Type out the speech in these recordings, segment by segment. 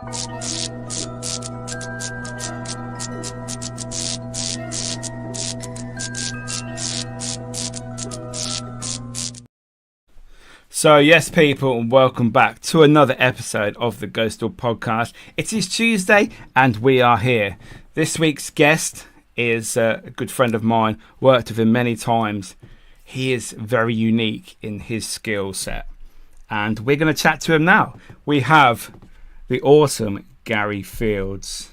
So yes, people, and welcome back to another episode of the Ghostoul Podcast. It is Tuesday and we are here. This week's guest is a good friend of mine, worked with him many times. He is very unique in his skill set and we're going to chat to him now. We have the awesome Garry Fields.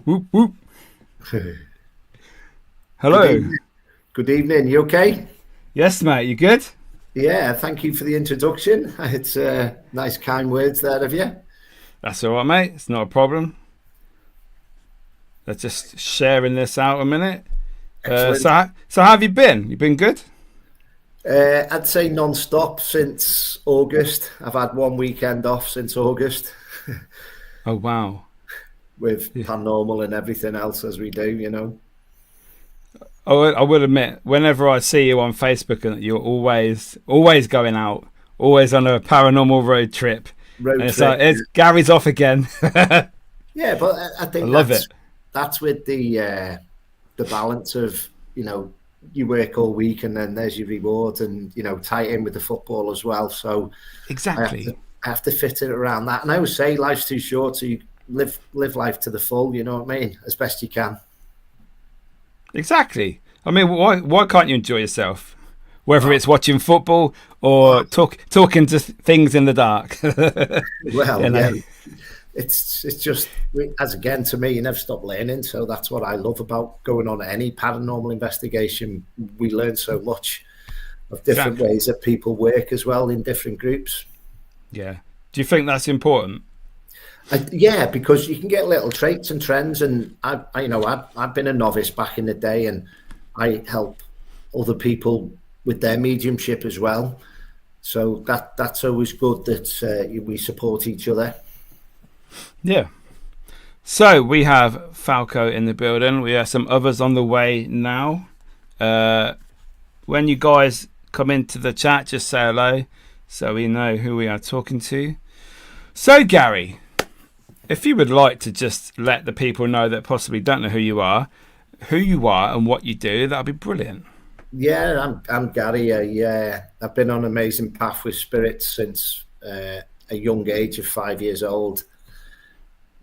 Whoop, whoop. Hello. Good evening. You okay? Yes, mate. You good? Yeah, thank you for the introduction. It's nice, kind words there of you. That's all right, mate. It's not a problem. Let's just sharing this out a minute. So how have you been? You been good? I'd say non-stop since August. I've had one weekend off since August. Oh, wow. With paranormal and everything else as we do, you know. I will admit, whenever I see you on Facebook, and you're always going out, always on a paranormal road trip. It's Gary's off again. Yeah, but I think I love it. That's with the balance of, you know, you work all week and then there's your reward, and you know, tie it in with the football as well. So exactly, I have to fit it around that. And I always say life's too short, so you live life to the full. You know what I mean, as best you can. Exactly. I mean, why can't you enjoy yourself? Whether it's watching football or talking to things in the dark. Well, you know? Yeah, it's just, as again, to me, you never stop learning. So that's what I love about going on any paranormal investigation. We learn so much of different ways that people work as well in different groups. Yeah. Do you think that's important? Yeah, because you can get little traits and trends, and I've been a novice back in the day, and I help other people with their mediumship as well. So that's always good that we support each other. Yeah. So we have Falco in the building. We have some others on the way now. When you guys come into the chat, just say hello so we know who we are talking to. So Garry, if you would like to just let the people know that possibly don't know who you are and what you do, that'd be brilliant. Yeah, I'm Garry. I've been on an amazing path with spirits since a young age of 5 years old.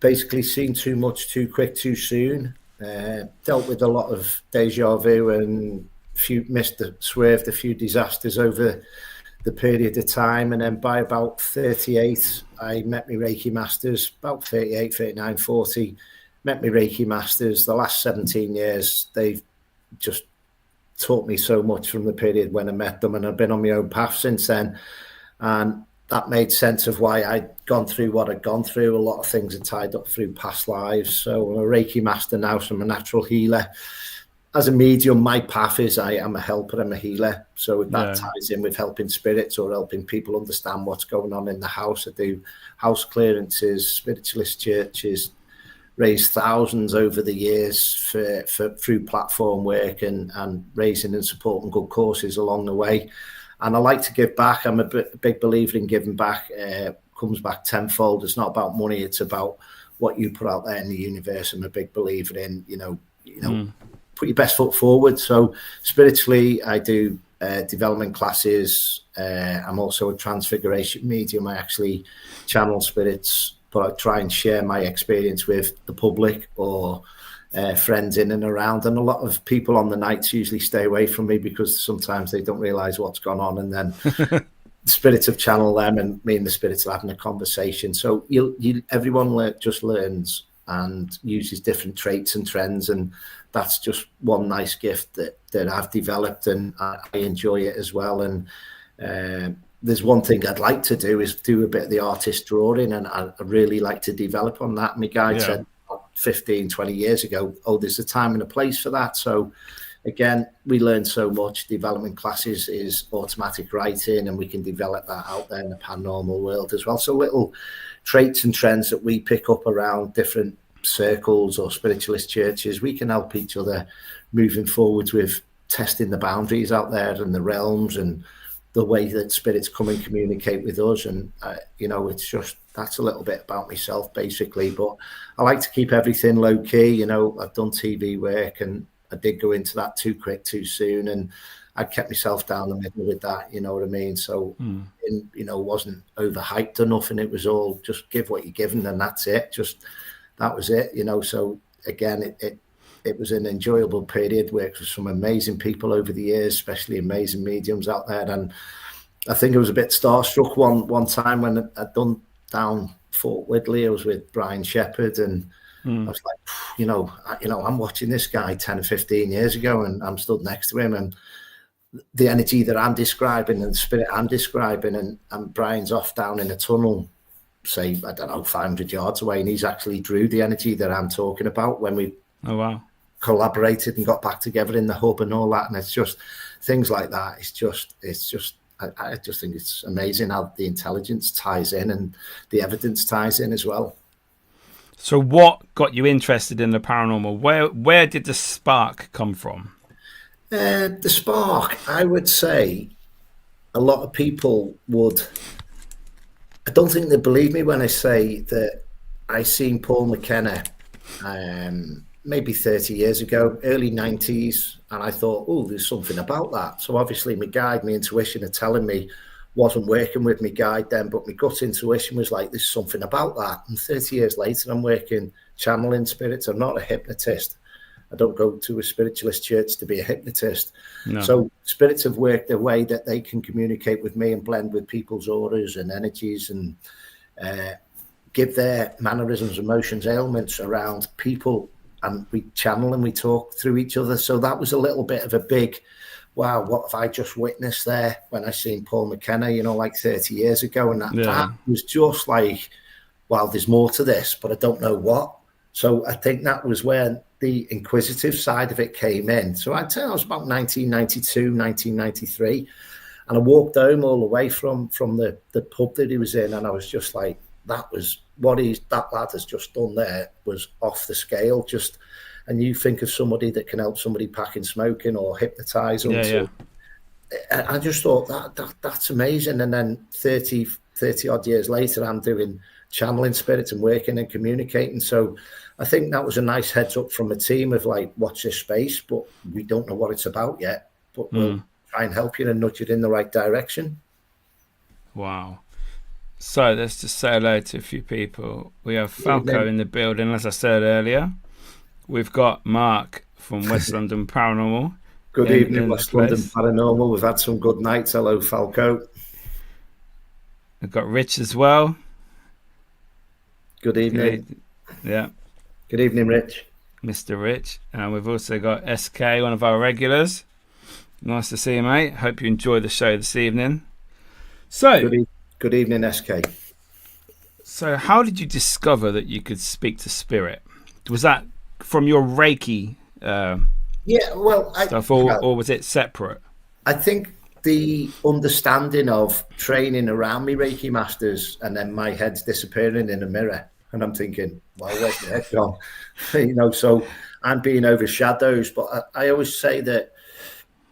Basically seen too much too quick too soon. Dealt with a lot of deja vu and swerved a few disasters over the period of time, and then by about 38 I met my Reiki masters. About 38, 39, 40 met my Reiki masters. The last 17 years they've just taught me so much from the period when I met them, and I've been on my own path since then, and that made sense of why I'd gone through what I'd gone through. A lot of things are tied up through past lives. So I'm a Reiki master now, so I'm a natural healer. As a medium, my path is I am a helper, I'm a healer. So that ties in with helping spirits or helping people understand what's going on in the house. I do house clearances, spiritualist churches, raised thousands over the years for through platform work and raising and supporting good causes along the way. And I like to give back. I'm a big believer in giving back. Comes back tenfold. It's not about money. It's about what you put out there in the universe. I'm a big believer in, you know, put your best foot forward. So spiritually, I do development classes. I'm also a transfiguration medium. I actually channel spirits, but I try and share my experience with the public or friends in and around. And a lot of people on the nights usually stay away from me because sometimes they don't realize what's gone on, and then the spirits have channeled them and me and the spirits are having a conversation. So everyone just learns and uses different traits and trends, and that's just one nice gift that I've developed, and I enjoy it as well. And there's one thing I'd like to do is do a bit of the artist drawing, and I really like to develop on that. My guide said 15, 20 years ago, there's a time and a place for that. So again, we learn so much. Development classes is automatic writing, and we can develop that out there in the paranormal world as well. So little traits and trends that we pick up around different circles or spiritualist churches, we can help each other moving forwards with testing the boundaries out there and the realms and the way that spirits come and communicate with us. And, it's just, that's a little bit about myself, basically. But I like to keep everything low key. I've done TV work, and I did go into that too quick, too soon. And I kept myself down the middle with that, you know what I mean? So, wasn't overhyped or nothing. It was all just give what you're given, and that's it. That was it, So again, it was an enjoyable period. Worked with some amazing people over the years, especially amazing mediums out there. And I think I was a bit starstruck one time when I'd done down Fort Widley. I was with Brian Shepherd, and I was like, I'm watching this guy 10 or 15 years ago, and I'm stood next to him, and the energy that I'm describing and the spirit I'm describing, and Brian's off down in a tunnel, say, I don't know, 500 yards away, and he's actually drew the energy that I'm talking about when we collaborated and got back together in the hub and all that. And it's just things like that. I just think it's amazing how the intelligence ties in and the evidence ties in as well. So what got you interested in the paranormal? Where did the spark come from? The spark, I would say, a lot of people I don't think they believe me when I say that I seen Paul McKenna maybe 30 years ago, early 90s, and I thought, oh, there's something about that. So obviously my guide, my intuition are telling me, wasn't working with my guide then, but my gut intuition was like, there's something about that. And 30 years later, I'm working channeling spirits. I'm not a hypnotist. I don't go to a spiritualist church to be a hypnotist. No. So spirits have worked a way that they can communicate with me and blend with people's auras and energies, and give their mannerisms, emotions, ailments around people, and we channel and we talk through each other. So that was a little bit of a big, wow, what have I just witnessed there when I seen Paul McKenna, like 30 years ago. And that was just like, wow, there's more to this, but I don't know what. So I think that was where the inquisitive side of it came in. So I'd say I was about 1992, 1993. And I walked home all the way from the pub that he was in. And I was just like, that was what that lad has just done there was off the scale. And you think of somebody that can help somebody packing smoking or hypnotize them. I just thought that's amazing. And then 30 odd years later, I'm doing channeling spirits and working and communicating. So I think that was a nice heads up from the team of like, watch this space, but we don't know what it's about yet, but we'll try and help you and nudge it in the right direction. Wow. So let's just say hello to a few people. We have Falco in the building, as I said earlier. We've got Mark from West London Paranormal. Good evening, West London Paranormal. We've had some good nights. Hello, Falco. We've got Rich as well. Good evening. Yeah. Good evening, Rich. Mr. Rich. And we've also got SK, one of our regulars. Nice to see you, mate. Hope you enjoy the show this evening. So, good evening, SK. So how did you discover that you could speak to spirit? Was that from your Reiki stuff, or was it separate? I think the understanding of training around me Reiki masters, and then my head's disappearing in a mirror, and I'm thinking, well, where's the head gone? So I'm being overshadowed. But I always say that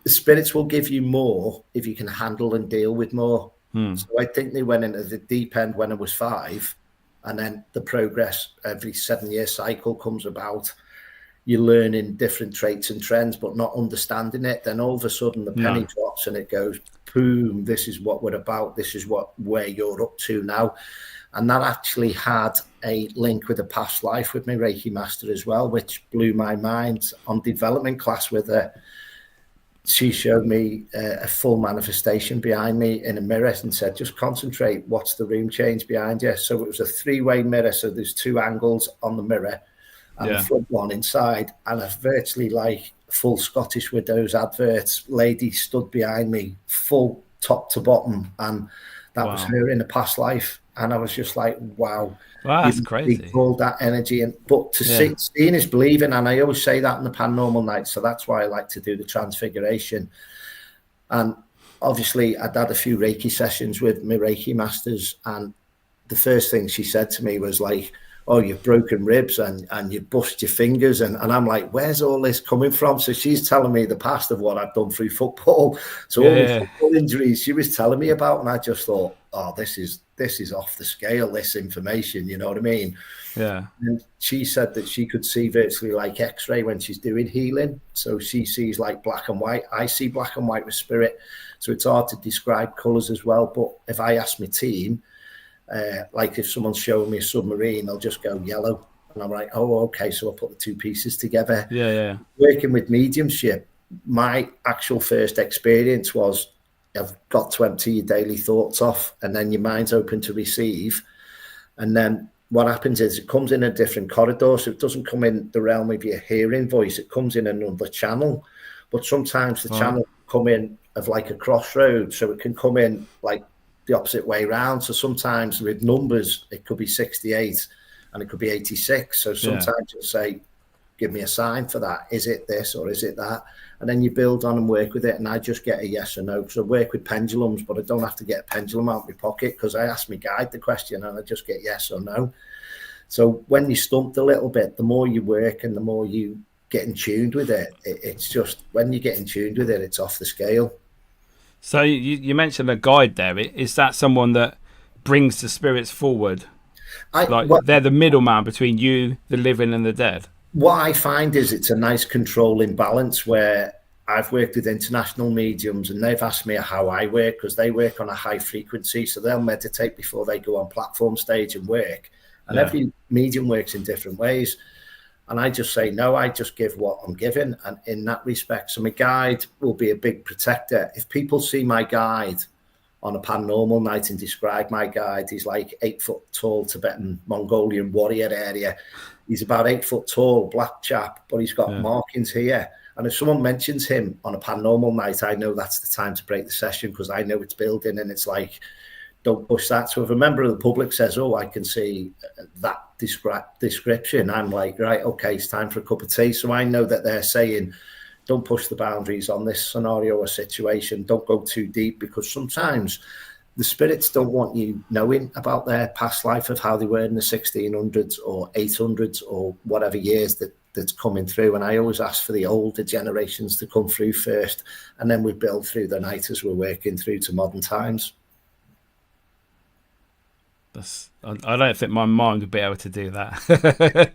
the spirits will give you more if you can handle and deal with more. So I think they went into the deep end when I was 5, and then the progress every 7-year cycle comes about. You're learning different traits and trends, but not understanding it. Then all of a sudden the penny drops and it goes, boom, this is what we're about. This is where you're up to now. And that actually had a link with a past life with my Reiki master as well, which blew my mind. On development class with her, she showed me a full manifestation behind me in a mirror and said, just concentrate. Watch the room change behind you. So it was a 3-way mirror. So there's 2 angles on the mirror and the front one inside. And a virtually like full Scottish Widows adverts lady stood behind me, full top to bottom. And that was her in a past life. And I was just like, wow. Wow, that's crazy. He called that energy. But seeing is believing, and I always say that in the paranormal night. So that's why I like to do the Transfiguration. And obviously, I'd had a few Reiki sessions with my Reiki masters, and the first thing she said to me was like, oh, you've broken ribs and you bust your fingers. And I'm like, where's all this coming from? So she's telling me the past of what I've done through football. So all my football injuries she was telling me about. And I just thought, oh, this is off the scale, this information, you know what I mean? Yeah. And she said that she could see virtually like X-ray when she's doing healing. So she sees like black and white. I see black and white with spirit. So it's hard to describe colours as well. But if I ask my team, like if someone's showing me a submarine, they'll just go yellow. And I'm like, oh, okay. So I put the two pieces together. Yeah. Working with mediumship, my actual first experience was I've got to empty your daily thoughts off, and then your mind's open to receive. And then what happens is it comes in a different corridor. So it doesn't come in the realm of your hearing voice. It comes in another channel. But sometimes the channel come in of like a crossroad. So it can come in like the opposite way around. So sometimes with numbers, it could be 68 and it could be 86. So sometimes you'll say, give me a sign for that. Is it this or is it that? And then you build on and work with it. And I just get a yes or no. Because I work with pendulums, but I don't have to get a pendulum out of my pocket because I ask my guide the question and I just get yes or no. So when you're stumped a little bit, the more you work and the more you get in tuned with it, it's just when you get in tuned with it, it's off the scale. So you mentioned a guide there. Is that someone that brings the spirits forward? They're the middleman between you, the living, and the dead? What I find is it's a nice controlling balance where I've worked with international mediums and they've asked me how I work because they work on a high frequency. So they'll meditate before they go on platform stage and work. And every medium works in different ways. And I just say, no, I just give what I'm given. And in that respect, so my guide will be a big protector. If people see my guide on a paranormal night and describe my guide, he's like 8 foot tall Tibetan Mongolian warrior area. He's about 8 foot tall, black chap, but he's got markings here. And if someone mentions him on a paranormal night, I know that's the time to break the session because I know it's building and it's like, don't push that. So if a member of the public says, oh, I can see that description, I'm like, right, okay, it's time for a cup of tea. So I know that they're saying, don't push the boundaries on this scenario or situation. Don't go too deep because sometimes the spirits don't want you knowing about their past life of how they were in the 1600s or 800s or whatever years that's coming through. And I always ask for the older generations to come through first. And then we build through the night as we're working through to modern times. I don't think my mind would be able to do that.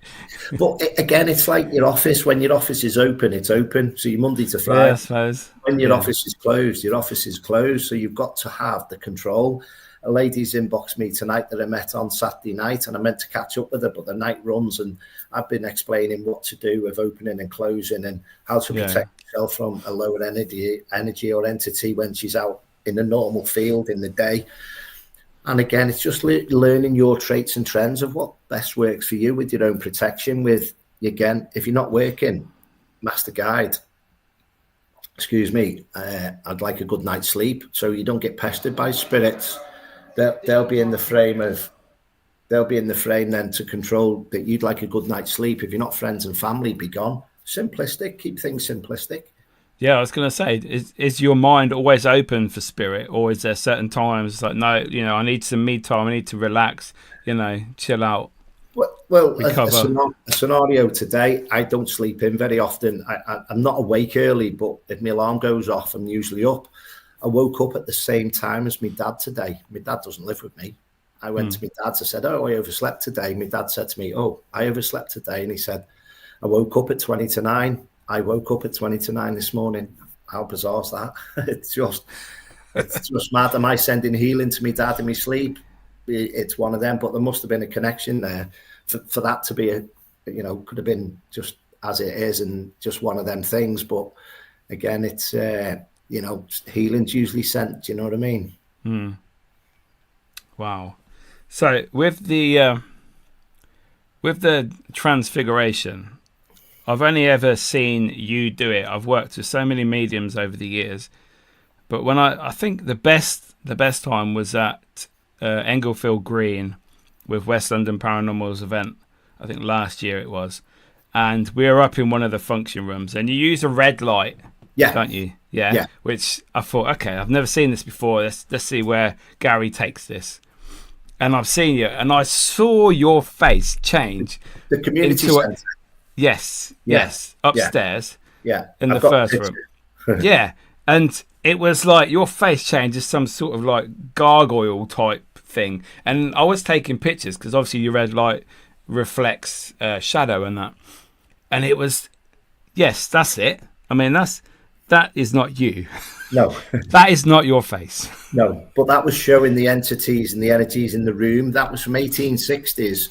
But again, it's like your office. When your office is open, it's open. So you're Monday to Friday. Yeah, I suppose. When your office is closed, your office is closed. So you've got to have the control. A lady's inboxed me tonight that I met on Saturday night, and I meant to catch up with her, but the night runs, and I've been explaining what to do with opening and closing and how to protect yourself from a lower energy or entity when she's out in the normal field in the day. And again, it's just learning your traits and trends of what best works for you with your own protection. With, again, if you're not working, master guide, excuse me, I'd like a good night's sleep so you don't get pestered by spirits. They'll be in the frame then to control that you'd like a good night's sleep. If you're not friends and family, be gone. Simplistic, keep things simplistic. Yeah, I was going to say, is your mind always open for spirit, or is there certain times like, no, I need some me time, I need to relax, chill out? Well, a scenario today, I don't sleep in very often. I'm not awake early, but if my alarm goes off, I'm usually up. I woke up at the same time as my dad today. My dad doesn't live with me. I went to my dad's. I said, oh, I overslept today. My dad said to me, oh, I overslept today. And he said, I woke up at 20 to 9. I woke up at 20 to 9 this morning. How bizarre is that? It's just mad. Am I sending healing to my dad in my sleep? It's one of them, but there must have been a connection there for that to be could have been just as it is and just one of them things. But again, it's, healing's usually sent. Do you know what I mean? Wow. So with the Transfiguration, I've only ever seen you do it. I've worked with so many mediums over the years, but when I think the best time was at Englefield Green with West London Paranormal's event. I think last year it was, and we were up in one of the function rooms, and you use a red light, don't you? Yeah. Which I thought, okay, I've never seen this before. Let's see where Gary takes this. and I've seen you, and I saw your face change The community into centre. Yes, Yeah. yes, upstairs. Yeah. In I've the got first a room. picture. Yeah, and it was like your face changes some sort of like gargoyle type thing, and I was taking pictures because obviously your red light reflects shadow and that, and it was, yes, that's it. I mean, that is not you. No. That is not your face. No, but that was showing the entities and the energies in the room. That was from 1860s,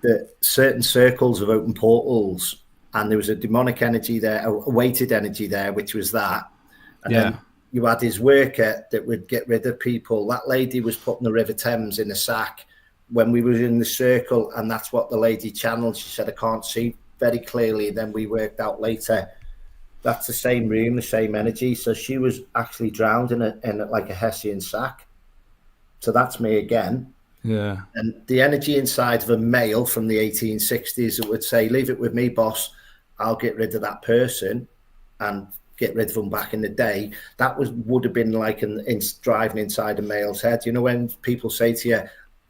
that certain circles of open portals, and there was a demonic energy there, a weighted energy there, which was that. And then you had his worker that would get rid of people. That lady was put in the River Thames in a sack when we were in the circle, and that's what the lady channeled. She said, I can't see very clearly. Then we worked out later that's the same room, the same energy. So she was actually drowned in like a Hessian sack. So that's me again. Yeah. And the energy inside of a male from the 1860s that would say, leave it with me, boss, I'll get rid of that person and get rid of them back in the day. That would have been like driving inside a male's head. You know, when people say to you,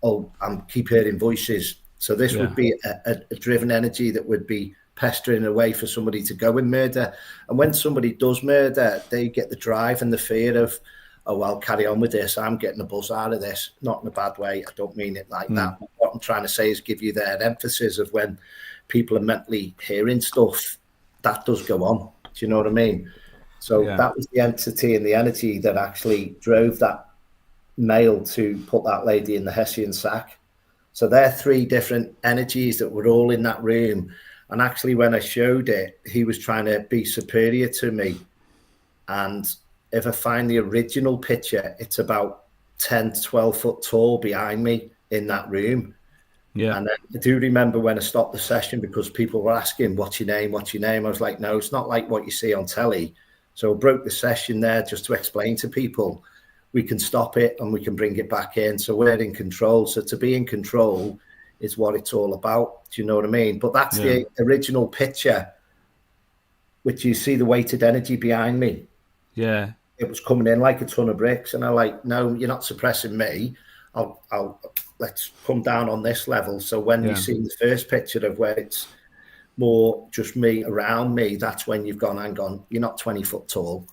oh, I keep hearing voices. So this would be a driven energy that would be pestering away for somebody to go and murder. And when somebody does murder, they get the drive and the fear of, oh, well, carry on with this. I'm getting a buzz out of this. Not in a bad way. I don't mean it like that. What I'm trying to say is give you that emphasis of when people are mentally hearing stuff, that does go on. Do you know what I mean? So that was the entity and the energy that actually drove that male to put that lady in the Hessian sack. So there are three different energies that were all in that room. And actually, when I showed it, he was trying to be superior to me. And if I find the original picture, it's about 10 to 12 foot tall behind me in that room. Yeah. And I do remember when I stopped the session because people were asking, what's your name? What's your name? I was like, no, it's not like what you see on telly. So I broke the session there just to explain to people we can stop it and we can bring it back in. So we're in control. So to be in control is what it's all about. Do you know what I mean? But that's the original picture, which you see the weighted energy behind me. Yeah. It was coming in like a ton of bricks. And I'm like, no, you're not suppressing me. Let's come down on this level. So when you see the first picture of where it's more just me around me, that's when you've gone, hang on, you're not 20 foot tall.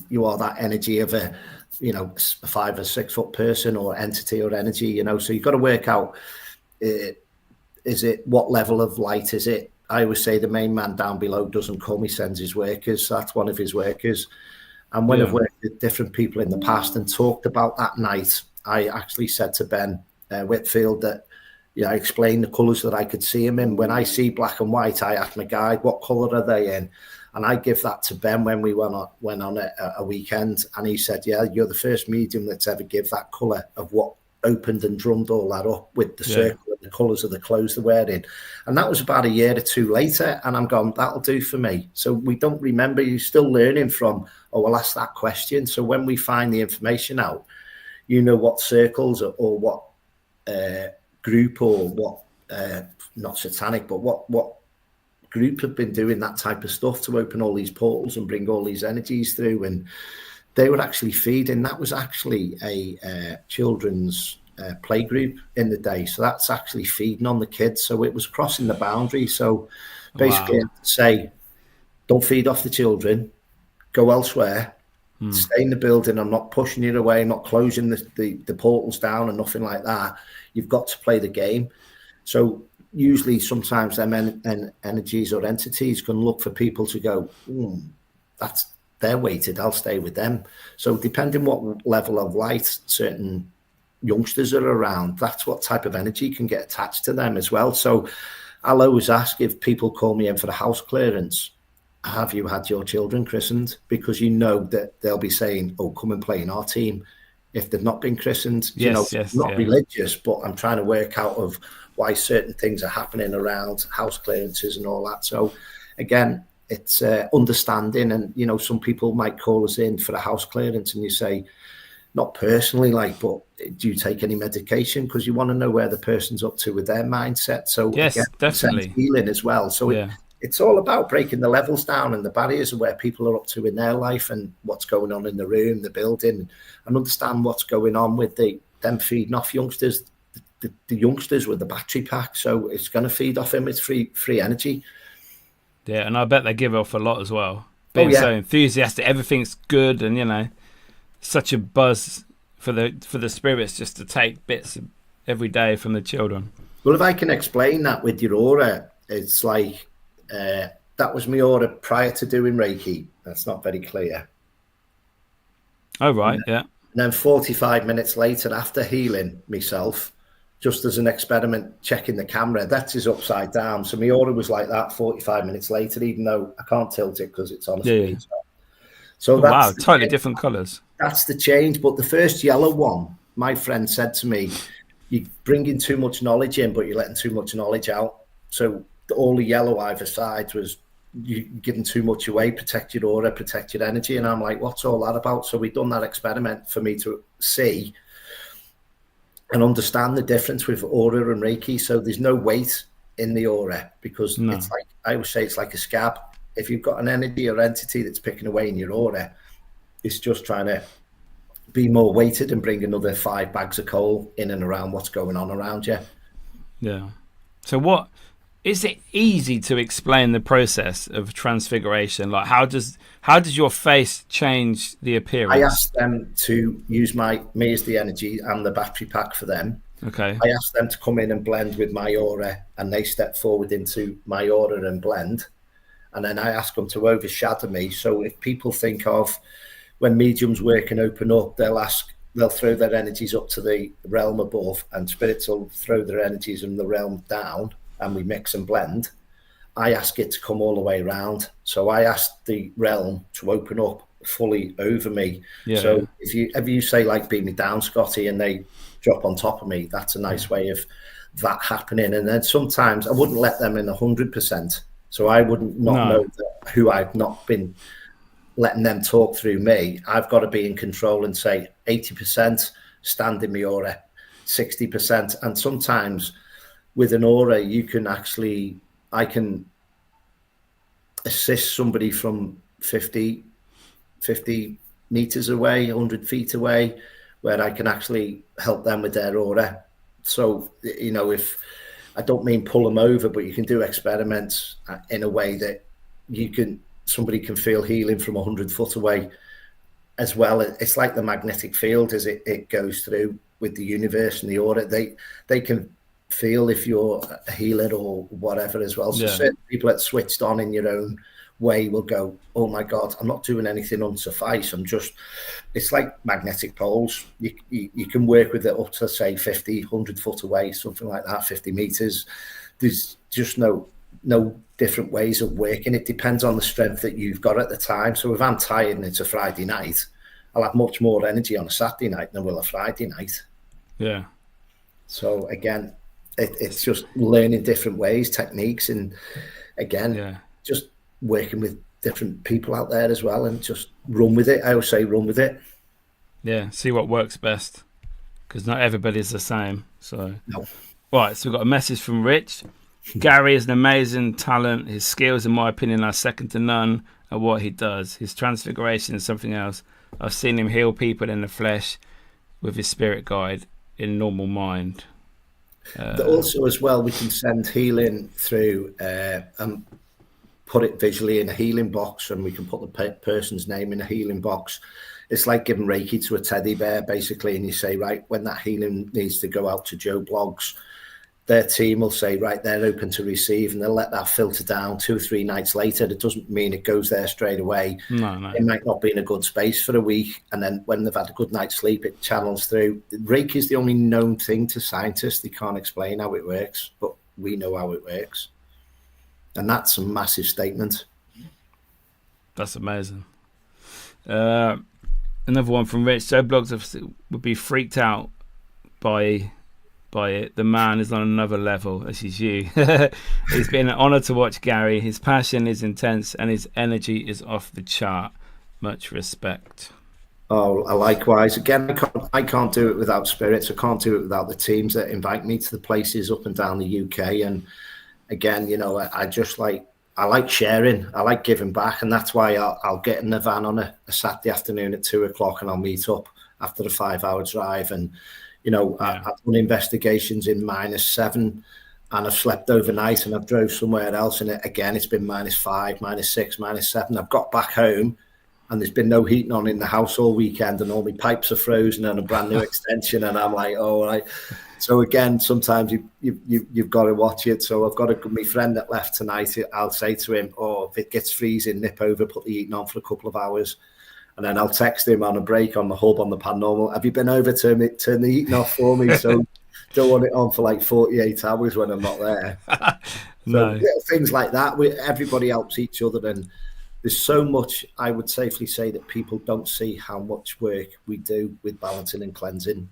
You are that energy of a 5 or 6 foot person or entity or energy, so you've got to work out, is it, what level of light is it? I always say the main man down below doesn't come, he sends his workers. So that's one of his workers. And when I've worked with different people in the past and talked about that night, I actually said to Ben Whitfield that, I explained the colours that I could see him in. When I see black and white, I ask my guide, what colour are they in? And I give that to Ben when we went on a weekend. And he said, yeah, you're the first medium that's ever give that colour of what opened and drummed all that up with the circle and the colours of the clothes they're wearing. And that was about a year or two later. And I'm going, that'll do for me. So we don't remember, you're still learning from, I'll ask that question. So when we find the information out, what circles or what group or what, not satanic, but what group have been doing that type of stuff to open all these portals and bring all these energies through. And they were actually feeding. That was actually a children's play group in the day. So that's actually feeding on the kids. So it was crossing the boundary. So basically, I have to say, don't feed off the children, go elsewhere, stay in the building. I'm not pushing you away, I'm not closing the portals down and nothing like that. You've got to play the game. So usually sometimes them energies or entities can look for people to go, they're weighted, I'll stay with them. So depending what level of light certain youngsters are around, that's what type of energy can get attached to them as well. So I'll always ask, if people call me in for the house clearance, have you had your children christened? Because that they'll be saying, oh, come and play in our team if they've not been christened. Not religious, but I'm trying to work out of why certain things are happening around house clearances and all that. So again, it's understanding. And, some people might call us in for a house clearance and you say, not personally, but do you take any medication? Because you want to know where the person's up to with their mindset. So yes, again, definitely healing as well. So it's all about breaking the levels down and the barriers of where people are up to in their life and what's going on in the room, the building, and understand what's going on with the them feeding off youngsters. The youngsters with the battery pack, so it's going to feed off him. It's free energy. Yeah, and I bet they give off a lot as well. Being so enthusiastic, everything's good, and such a buzz for the spirits just to take bits every day from the children. Well, if I can explain that with your aura, it's like that was my aura prior to doing Reiki. That's not very clear. Oh, right, yeah. And then 45 minutes later, after healing myself, just as an experiment, checking the camera, that is upside down. So my aura was like that 45 minutes later, even though I can't tilt it because it's on a speed. So wow, totally different colours. That's the change. But the first yellow one, my friend said to me, you're bringing too much knowledge in, but you're letting too much knowledge out. So all the yellow either side was you giving too much away, protect your aura, protect your energy. And I'm like, what's all that about? So we've done that experiment for me to see and understand the difference with aura and Reiki. So there's no weight in the aura because it's like, I would say it's like a scab. If you've got an energy or entity that's picking away in your aura, it's just trying to be more weighted and bring another 5 bags of coal in and around what's going on around you. Yeah. So what is it easy to explain the process of transfiguration? Like how does your face change the appearance? I asked them to use me as the energy and the battery pack for them. Okay. I asked them to come in and blend with my aura, and they step forward into my aura and blend. And then I ask them to overshadow me. So if people think of when mediums work and open up, they'll throw their energies up to the realm above, and spirits will throw their energies in the realm down, and we mix and blend. I ask it to come all the way around. So I asked the realm to open up fully over me. Yeah. So if you say like beat me down, Scotty, and they drop on top of me, that's a nice way of that happening. And then sometimes I wouldn't let them in 100%. So I wouldn't know who I've not been letting them talk through me. I've got to be in control and say 80% stand in my aura, 60%. And sometimes with an aura, I can assist somebody from 50 meters away, 100 feet away, where I can actually help them with their aura. So, if I don't mean pull them over, but you can do experiments in a way that somebody can feel healing from 100 foot away as well. It's like the magnetic field as it goes through with the universe and the aura. They can feel if you're a healer or whatever as well. So certain people that switched on in your own way will go, oh my God, I'm not doing anything unsuffice. It's like magnetic poles. You can work with it up to say 50, 100 foot away, something like that, 50 meters. There's just no different ways of working. It depends on the strength that you've got at the time. So if I'm tired and it's a Friday night, I'll have much more energy on a Saturday night than will a Friday night. Yeah. So again, it's just learning different ways, techniques, and again, just working with different people out there as well, and just run with it. I always say run with it. Yeah, see what works best, because not everybody's the same. So, no. Right, so we've got a message from Rich. Gary is an amazing talent. His skills, in my opinion, are second to none at what he does. His transfiguration is something else. I've seen him heal people in the flesh with his spirit guide in normal mind. Also, as well, we can send healing through and put it visually in a healing box, and we can put the person's name in a healing box. It's like giving Reiki to a teddy bear, basically, and you say, right, when that healing needs to go out to Joe Bloggs, their team will say, right, they're open to receive, and they'll let that filter down 2 or 3 nights later. It doesn't mean it goes there straight away. No. It might not be in a good space for a week, and then when they've had a good night's sleep, it channels through. Reiki is the only known thing to scientists. They can't explain how it works, but we know how it works. And that's a massive statement. That's amazing. Another one from Rich. Joe Bloggs would be freaked out by it. The man is on another level. This is you. It's been an honor to watch Gary. His passion is intense and his energy is off the chart. Much respect. Oh, likewise. Again, I can't do it without spirits. I can't do it without the teams that invite me to the places up and down the UK. And again, I like sharing. I like giving back, and that's why I'll get in the van on a Saturday afternoon at 2:00 and I'll meet up after a 5-hour drive, and I've done investigations in -7, and I've slept overnight, and I've drove somewhere else, and it's been -5, -6, -7. I've got back home, and there's been no heating on in the house all weekend, and all my pipes are frozen, and a brand new extension, and I'm like, oh, right. So again, sometimes you've got to watch it. So I've got my friend that left tonight. I'll say to him, "Oh, if it gets freezing, nip over, put the heating on for a couple of hours." And then I'll text him on a break on the hub on the paranormal. Have you been over to turn the heating off for me? So don't want it on for like 48 hours when I'm not there. No. So things like that. Everybody helps each other, and there's so much. I would safely say that people don't see how much work we do with balancing and cleansing.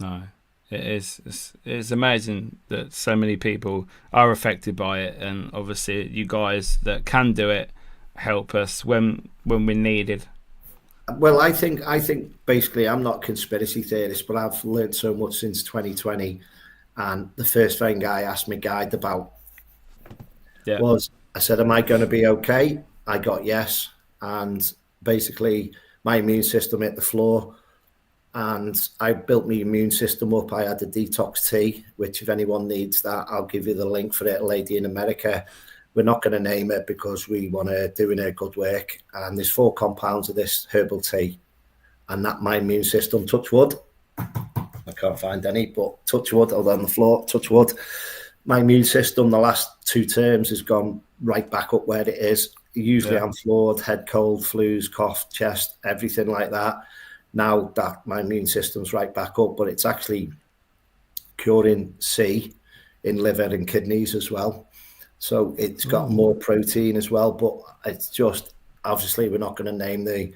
No, it is. It's amazing that so many people are affected by it, and obviously you guys that can do it help us when we need it. Well, I think basically I'm not a conspiracy theorist, but I've learned so much since 2020. And the first thing I asked my guide about was, I said, am I going to be okay? I got yes. And basically my immune system hit the floor, and I built my immune system up. I had the detox tea, which if anyone needs that, I'll give you the link for it. A lady in America. We're not going to name it because we want to do her good work. And there's 4 compounds of this herbal tea. And that my immune system, touch wood, I can't find any, but touch wood, on the floor, touch wood. My immune system, the last 2 terms, has gone right back up where it is. Usually I'm floored, head cold, flus, cough, chest, everything like that. Now that my immune system's right back up, but it's actually curing C in liver and kidneys as well. So it's got more protein as well, but it's just, obviously we're not going to name the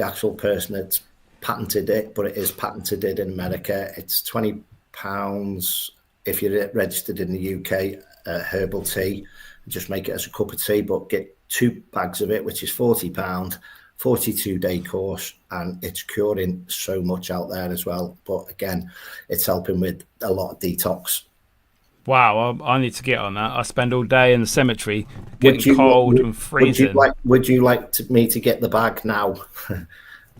actual person that's patented it, but it is patented in America. It's £20 if you're registered in the UK, herbal tea. Just make it as a cup of tea, but get 2 bags of it, which is £40, 42-day course, and it's curing so much out there as well. But again, it's helping with a lot of detox. Wow, I need to get on that. I spend all day in the cemetery getting cold and freezing. Would you like me to get the bag now?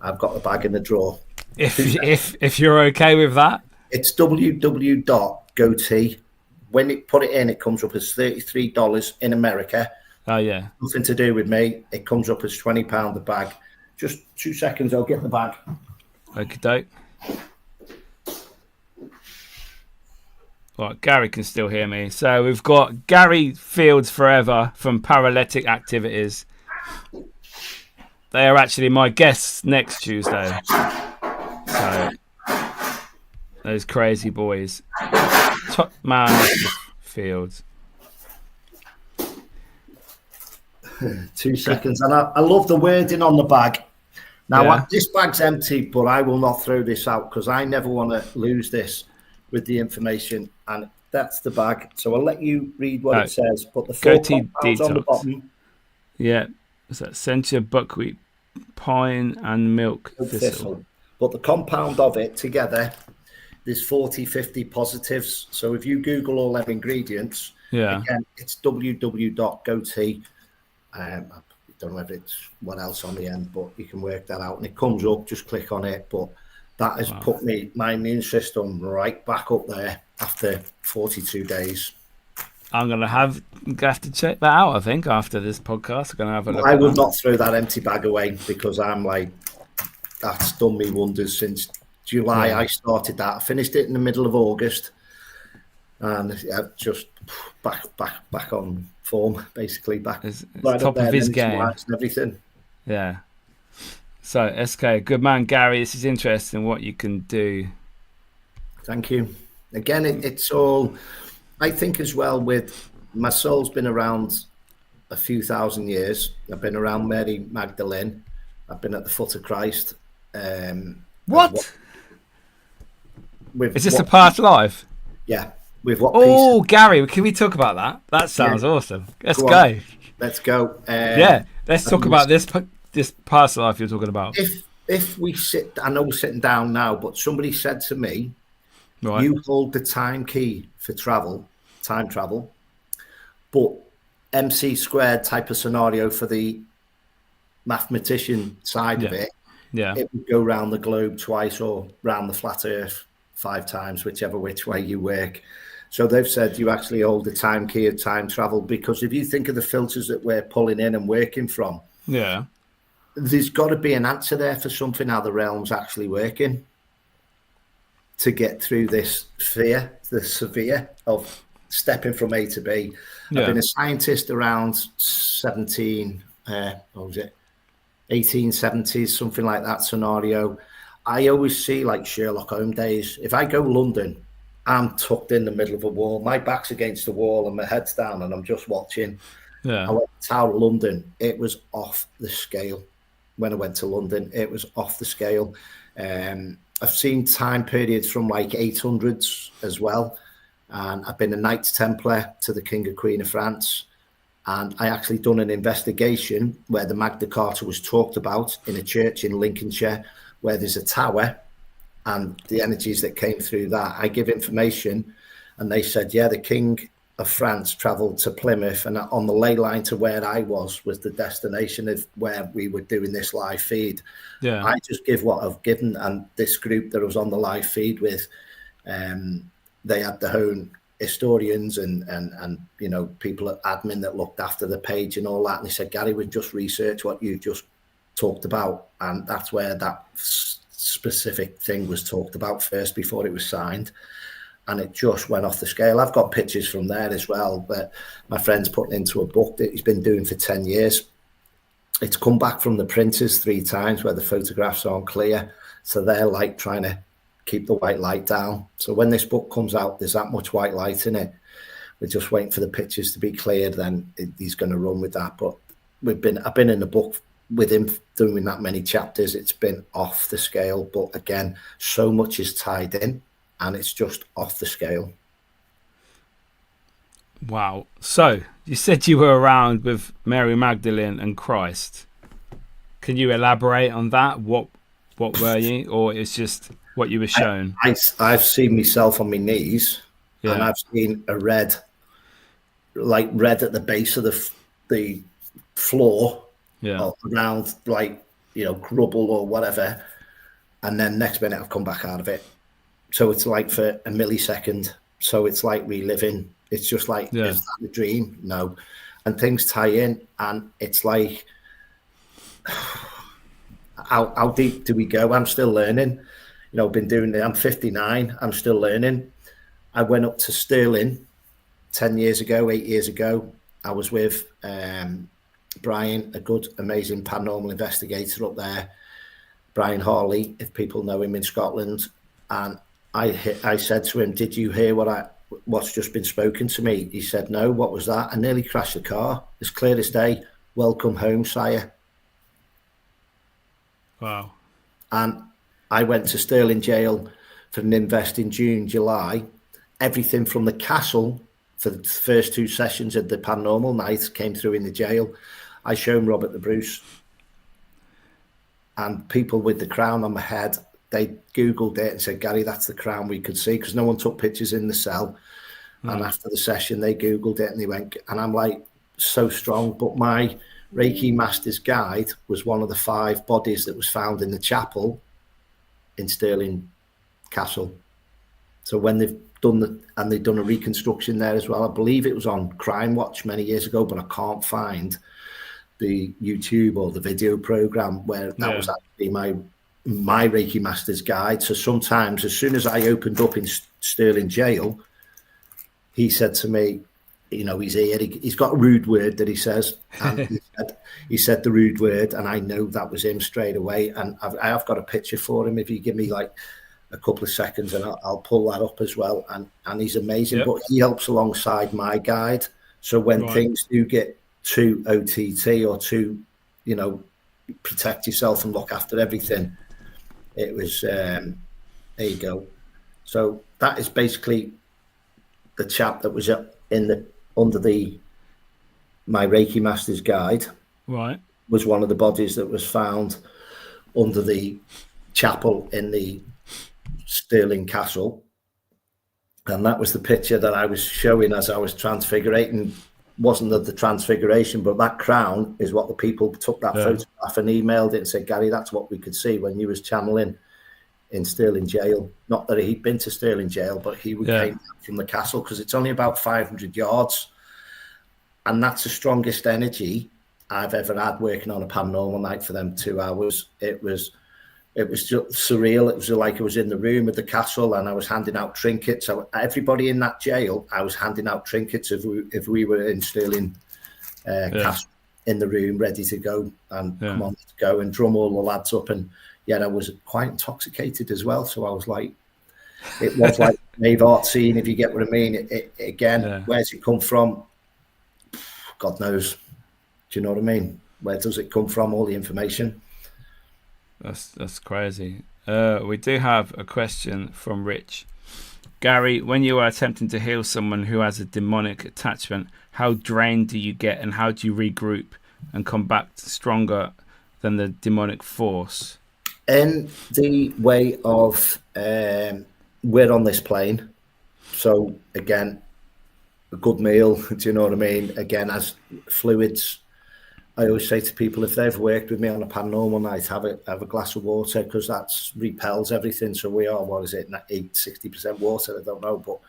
I've got the bag in the drawer. If you're okay with that. It's www.goatee. When you put it in, it comes up as $33 in America. Oh, yeah. Nothing to do with me. It comes up as £20 a bag. Just 2 seconds, I'll get the bag. Okie doke. Right, Gary can still hear me. So we've got Garry Fields Forever from Paralytic Activities. They are actually my guests next Tuesday. So those crazy boys. Top man Fields. 2 seconds. And I love the wording on the bag. Now, this bag's empty, but I will not throw this out because I never want to lose this with the information. And that's the bag. So I'll let you read what it says. But the 4 compounds on the bottom. Yeah. Is that Sentia, buckwheat, pine, and milk thistle. But the compound of it together, there's 40, 50 positives. So if you Google all them ingredients, again, it's www.goatee. I don't know if it's what else on the end, but you can work that out. And it comes up, just click on it. But that has put my immune system right back up there after 42 days. I'm going to have to check that out, I think, after this podcast. I'm going to have a look. I will not throw that empty bag away because I'm like, that's done me wonders since July. I started that. I finished it in the middle of August. And just back on form, basically. Back right top of his game. And everything. Yeah. So, SK, good man, Gary. This is interesting what you can do. Thank you. Again, it's all, I think as well, with my soul's been around a few thousand years. I've been around Mary Magdalene. I've been at the foot of Christ. What? Is this a past life? Yeah. With what? Oh, Gary, can we talk about that? That sounds awesome. Let's go. Let's go. Let's talk about this past life you're talking about. If we sit, I know we're sitting down now, but somebody said to me, you hold the time key for time travel, but MC squared type of scenario for the mathematician side of it. Yeah, it would go round the globe twice or round the flat earth 5 times, whichever which way you work. So they've said you actually hold the time key of time travel, because if you think of the filters that we're pulling in and working from, there's got to be an answer there for something, how the realm's actually working to get through this fear, the severe of stepping from A to B. I've been a scientist around 1870s, something like that scenario. I always see like Sherlock Holmes days. If I go London, I'm tucked in the middle of a wall. My back's against the wall and my head's down and I'm just watching. I went to Tower of London. It was off the scale. When I went to London, it was off the scale. I've seen time periods from like 800s as well. And I've been a Knights Templar to the King and Queen of France. And I actually done an investigation where the Magna Carta was talked about in a church in Lincolnshire, where there's a tower and the energies that came through that. I give information and they said, yeah, the King of France travelled to Plymouth, and on the ley line to where I was the destination of where we were doing this live feed. I just give what I've given, and this group that I was on the live feed with, they had their own historians and you know, people at admin that looked after the page and all that, and they said, Gary, we've just researched what you just talked about, and that's where that specific thing was talked about first before it was signed. And it just went off the scale. I've got pictures from there as well, but my friend's putting into a book that he's been doing for 10 years. It's come back from the printers 3 times where the photographs aren't clear. So they're like trying to keep the white light down. So when this book comes out, there's that much white light in it. We're just waiting for the pictures to be cleared, then he's going to run with that. But I've been in the book with him doing that many chapters. It's been off the scale. But again, so much is tied in. And it's just off the scale. Wow. So you said you were around with Mary Magdalene and Christ. Can you elaborate on that? What were you? Or it's just what you were shown? I've seen myself on my knees, and I've seen a red at the base of the floor, around like, you know, grubble or whatever. And then next minute I've come back out of it. So it's like for a millisecond. So it's like reliving. It's just like, is that a dream? No. And things tie in, and it's like, how deep do we go? I'm still learning. You know, been doing it. I'm 59. I'm still learning. I went up to Stirling 8 years ago. I was with Brian, a good, amazing paranormal investigator up there. Brian Harley, if people know him in Scotland. And I said to him, did you hear what's just been spoken to me? He said, no, what was that? I nearly crashed the car. It's clear as day. Welcome home, sire. Wow. And I went to Stirling Jail for an invest in June, July. Everything from the castle for the first 2 sessions of the paranormal night came through in the jail. I showed Robert the Bruce. And people with the crown on my head, they Googled it and said, Gary, that's the crown we could see, because no one took pictures in the cell. And after the session, they Googled it and they went, and I'm like, so strong. But my Reiki Master's Guide was one of the 5 bodies that was found in the chapel in Stirling Castle. So when they've done they've done a reconstruction there as well. I believe it was on Crime Watch many years ago, but I can't find the YouTube or the video program where that was actually my Reiki Master's Guide. So sometimes, as soon as I opened up in Stirling Jail, he said to me, you know, he's here. He's got a rude word that he says, and he said the rude word, and I know that was him straight away. And I have got a picture for him. If you give me like a couple of seconds, and I'll pull that up as well. And he's amazing, but he helps alongside my guide. So when things do get too OTT or too, you know, protect yourself and look after everything. It was, there you go. So that is basically the chap that was under my Reiki Master's Guide. Right. Was one of the bodies that was found under the chapel in the Stirling Castle. And that was the picture that I was showing as I was transfigurating. Wasn't of the transfiguration, but that crown is what the people took that photograph and emailed it and said, Gary, that's what we could see when you was channeling in Stirling Jail. Not that he'd been to Stirling Jail, but he came from the castle, because it's only about 500 yards. And that's the strongest energy I've ever had working on a paranormal night for them 2 hours. It was just surreal. It was like I was in the room at the castle and I was handing out trinkets. So everybody in that jail, I was handing out trinkets if we were in Stirling Castle, in the room, ready to go and come on, let's go, and drum all the lads up. And yet I was quite intoxicated as well. So I was like, it was like Maeve art scene, if you get what I mean. Where's it come from? God knows. Do you know what I mean? Where does it come from, all the information? That's crazy. We do have a question from Rich. Gary, when you are attempting to heal someone who has a demonic attachment, how drained do you get, and how do you regroup and come back stronger than the demonic force? In the way of, we're on this plane. So again, a good meal, do you know what I mean? Again, as fluids, I always say to people, if they've worked with me on a paranormal night, have a glass of water, because that repels everything. So we are, 60% water? I don't know, but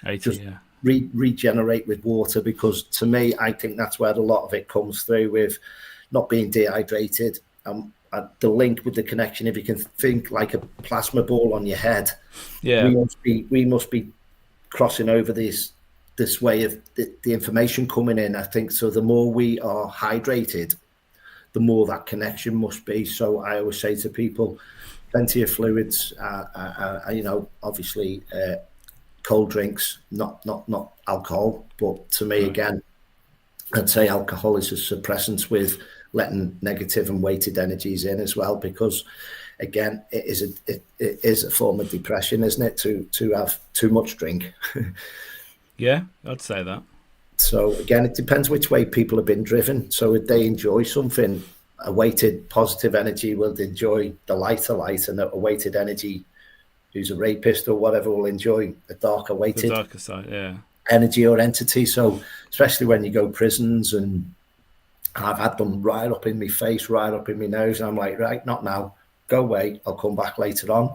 80, just regenerate with water, because to me, I think that's where a lot of it comes through, with not being dehydrated. The link with the connection, if you can think like a plasma ball on your head, we must be crossing over this way of the information coming in, I think. So the more we are hydrated, the more that connection must be. So I always say to people, plenty of fluids, obviously cold drinks, not alcohol. But to me, again, I'd say alcohol is a suppressant with letting negative and weighted energies in as well, because again, it is a form of depression, isn't it, to have too much drink? Yeah, I'd say that. So again, it depends which way people have been driven. So if they enjoy something, a weighted positive energy will enjoy the lighter light, and a weighted energy who's a rapist or whatever will enjoy a darker weighted side, energy or entity. So especially when you go prisons, and I've had them right up in my face, right up in my nose, and I'm like, right, not now, go away, I'll come back later on.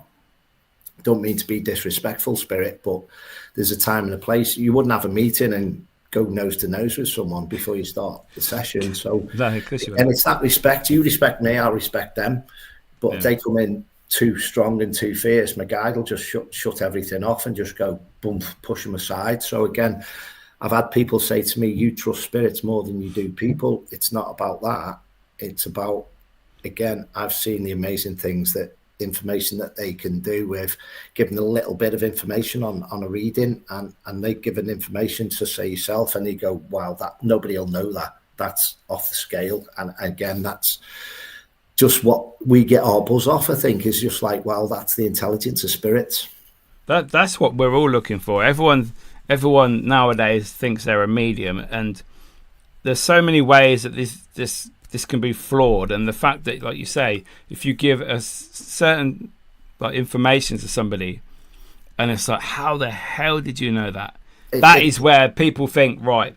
Don't mean to be disrespectful, spirit, but there's a time and a place. You wouldn't have a meeting and go nose to nose with someone before you start the session. So, and it's that respect. You respect me, I'll respect them. But if they come in too strong and too fierce, my guide will just shut everything off and just go, boom, push them aside. So again, I've had people say to me, you trust spirits more than you do people. It's not about that. It's about, again, I've seen the amazing things, that information that they can do with giving a little bit of information on a reading, and they give an information to say yourself, and you go, wow, that nobody will know that's off the scale. And again, that's just what we get our buzz off, I think, is just like, wow, that's the intelligence of spirits. That's what we're all looking for. Everyone nowadays thinks they're a medium, and there's so many ways that this can be flawed. And the fact that, like you say, if you give a certain information to somebody, and it's like, how the hell did you know that? That is where people think, right,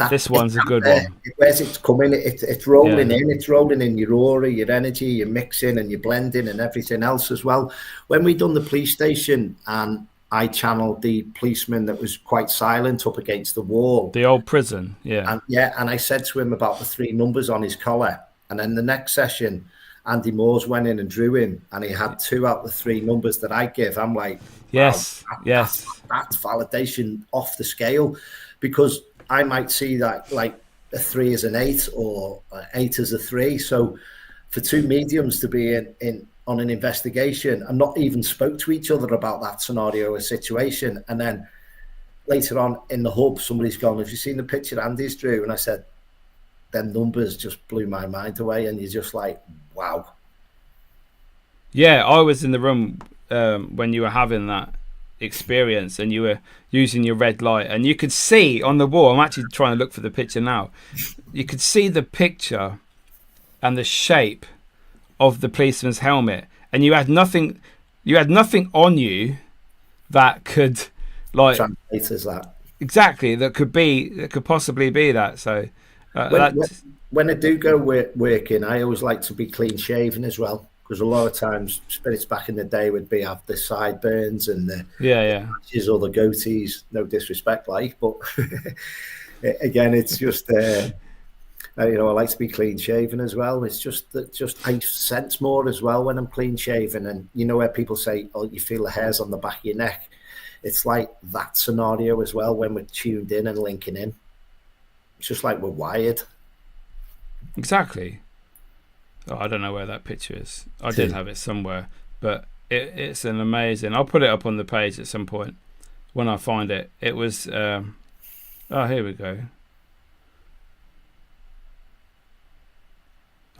this one's a good one. Where's it coming? It's rolling in. It's rolling in your aura, your energy, you're mixing and you're blending and everything else as well. When we done the police station, and I channeled the policeman that was quite silent up against the wall. The old prison, And I said to him about the 3 numbers on his collar. And then the next session, Andy Moores went in and drew him, and he had 2 out of the 3 numbers that I give. I'm like, yes, wow, that's validation off the scale, because I might see that like a 3 as an 8 or 8 as a 3. So for 2 mediums to be in on an investigation and not even spoke to each other about that scenario or situation, and then later on in the hub, somebody's gone, have you seen the picture Andy's drew? And I said, them numbers just blew my mind away, and you're just like, wow. Yeah, I was in the room when you were having that experience, and you were using your red light, and you could see on the wall, I'm actually trying to look for the picture now, you could see the picture and the shape of the policeman's helmet, and you had nothing on you that could translate as that. Exactly, that could possibly be that. So when I do go working, I always like to be clean shaven as well, because a lot of times spirits back in the day would have the sideburns and the patches or the goatees. No disrespect, but again, it's just I like to be clean shaven as well. It's just that I sense more as well when I'm clean shaven, and where people say, "Oh, you feel the hairs on the back of your neck." It's like that scenario as well when we're tuned in and linking in. It's just like we're wired. Exactly. Oh, I don't know where that picture is. I did have it somewhere, but it's an amazing. I'll put it up on the page at some point when I find it. It was. Here we go.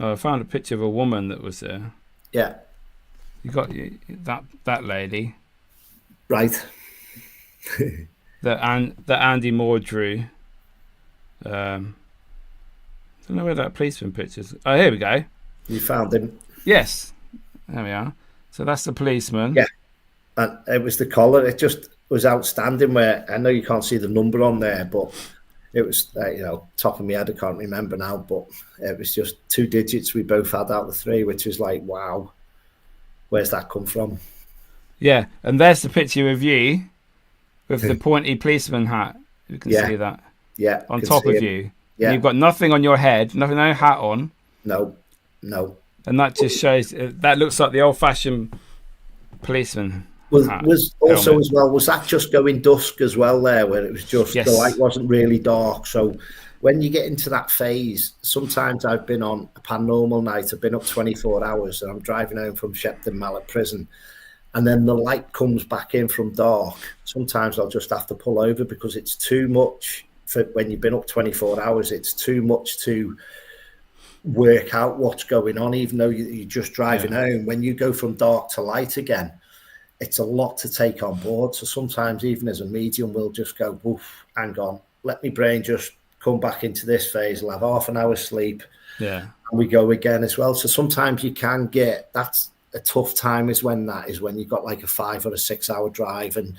Oh, I found a picture of a woman that was there. Yeah. You got that lady, right? that Andy Moore drew. I don't know where that policeman picture is. Oh, here we go. You found him? Yes. There we are. So that's the policeman. Yeah. And it was the collar. It just was outstanding. Where I know you can't see the number on there, but it was, top of my head, I can't remember now, but it was just 2 digits we both had out of 3, which was like, wow, where's that come from? Yeah. And there's the picture of you with the pointy policeman hat. You can see that. Yeah. On top of you. Yeah. And you've got nothing on your head, no hat on. No. And that just shows, that looks like the old-fashioned policeman. Was also helmet. As well, was that just going dusk as well there, where it was just, the light wasn't really dark. So when you get into that phase, sometimes I've been on a paranormal night, I've been up 24 hours and I'm driving home from Shepton Mallet prison, and then the light comes back in from dark. Sometimes I'll just have to pull over because it's too much for when you've been up 24 hours. It's too much to work out what's going on, even though you're just driving home. When you go from dark to light again, it's a lot to take on board. So sometimes even as a medium, we'll just go, woof, hang on, let my brain just come back into this phase. I'll have half an hour's sleep. Yeah. And we go again as well. So sometimes you can get, that's a tough time is when you've got like a 5 or a 6 hour drive and,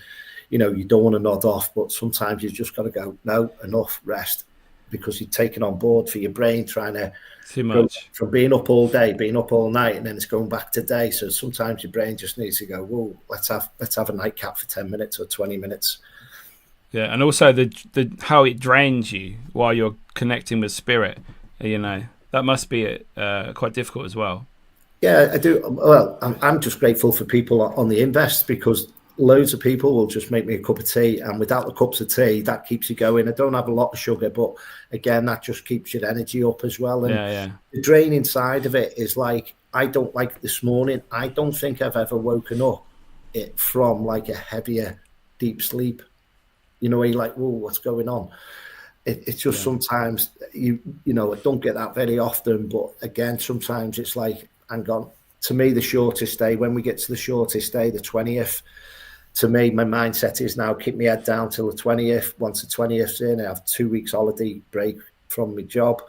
you don't want to nod off, but sometimes you've just got to go, no, enough, rest, because you're taking on board for your brain, trying to too much from being up all day, being up all night, and then it's going back to day. So sometimes your brain just needs to go, whoa, let's have a nightcap for 10 minutes or 20 minutes. Yeah, and also the how it drains you while you're connecting with spirit, that must be quite difficult as well. Yeah, I do. Well, I'm just grateful for people on the Invest, because loads of people will just make me a cup of tea, and without the cups of tea, that keeps you going. I don't have a lot of sugar, but again, that just keeps your energy up as well. And the draining side of it is like, I don't like this morning. I don't think I've ever woken up from like a heavier, deep sleep. Where you're like, whoa, what's going on? It's just sometimes I don't get that very often, but again, sometimes it's like, hang on. To me, the shortest day, when we get to the shortest day, the 20th, to me, my mindset is now keep my head down till the 20th. Once the 20th's in, I have 2 weeks holiday break from my job,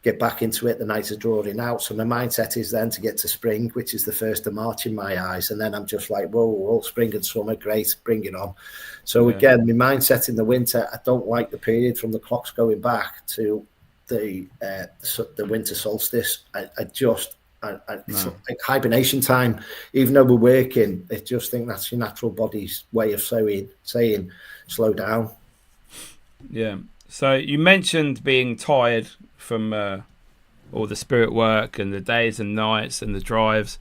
get back into it. The nights are drawing out. So my mindset is then to get to spring, which is the 1st of March in my eyes. And then I'm just like, whoa, spring and summer, great, bring it on. So again, my mindset in the winter, I don't like the period from the clocks going back to the winter solstice. It's like hibernation time. Even though we're working, I just think that's your natural body's way of saying slow down. Yeah. So you mentioned being tired from all the spirit work and the days and nights and the drives.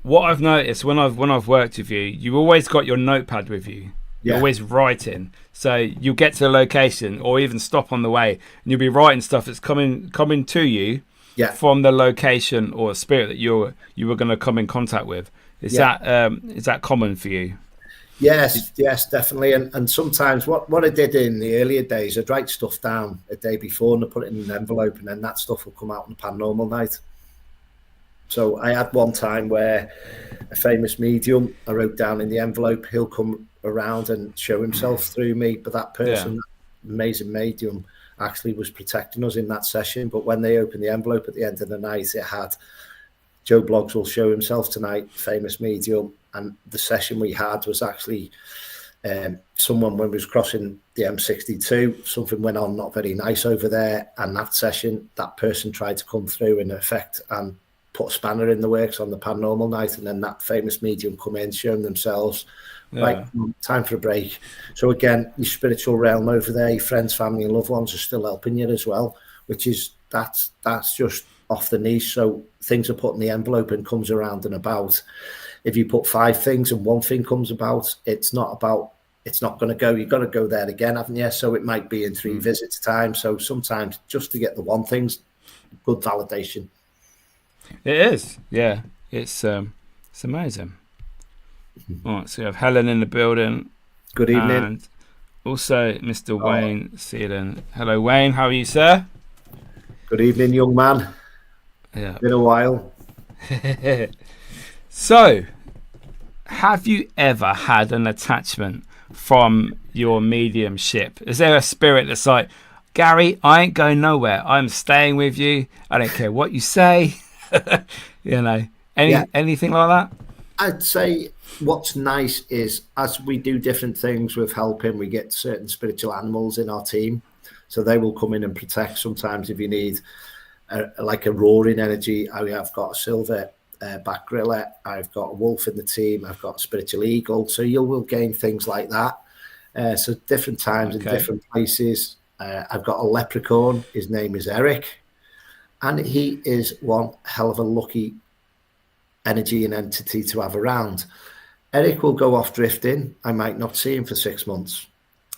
What I've noticed when I've worked with you, you've always got your notepad with you. You're always writing. So you'll get to the location or even stop on the way, and you'll be writing stuff that's coming to you. Yeah. From the location or spirit that you were going to come in contact with. Is that common for you? Yes, definitely. And sometimes what I did in the earlier days, I'd write stuff down a day before and I'd put it in an envelope, and then that stuff will come out on a paranormal night. So I had one time where a famous medium, I wrote down in the envelope, he'll come around and show himself through me. But that person, that amazing medium, actually was protecting us in that session. But when they opened the envelope at the end of the night, it had Joe Bloggs will show himself tonight, famous medium. And the session we had was actually someone, when we was crossing the M62, something went on not very nice over there. And that session, that person tried to come through in effect and put a spanner in the works on the paranormal night, and then that famous medium come in, showing themselves. Right, time for a break. So again, your spiritual realm over there, your friends, family, and loved ones are still helping you as well, which is that's just off the niche. So things are put in the envelope and comes around and about. If you put 5 things and 1 thing comes about, it's not going to go. You've got to go there again, haven't you? So it might be in 3 visits time. So sometimes just to get the 1 thing's good validation. It is, yeah. It's amazing. All right, so we have Helen in the building. Good evening. And also Mr. Wayne Seaton. Hello, Wayne. How are you, sir? Good evening, young man. Yeah. Been a while. So, have you ever had an attachment from your mediumship? Is there a spirit that's like, Gary, I ain't going nowhere. I'm staying with you. I don't care what you say. Anything like that? I'd say what's nice is as we do different things with helping, we get certain spiritual animals in our team. So they will come in and protect sometimes if you need like a roaring energy. I've got a silver back gorilla. I've got a wolf in the team. I've got a spiritual eagle. So you will gain things like that. So different times in different places. I've got a leprechaun. His name is Eric. And he is one hell of a lucky energy and entity to have around. Eric will go off drifting. I might not see him for 6 months.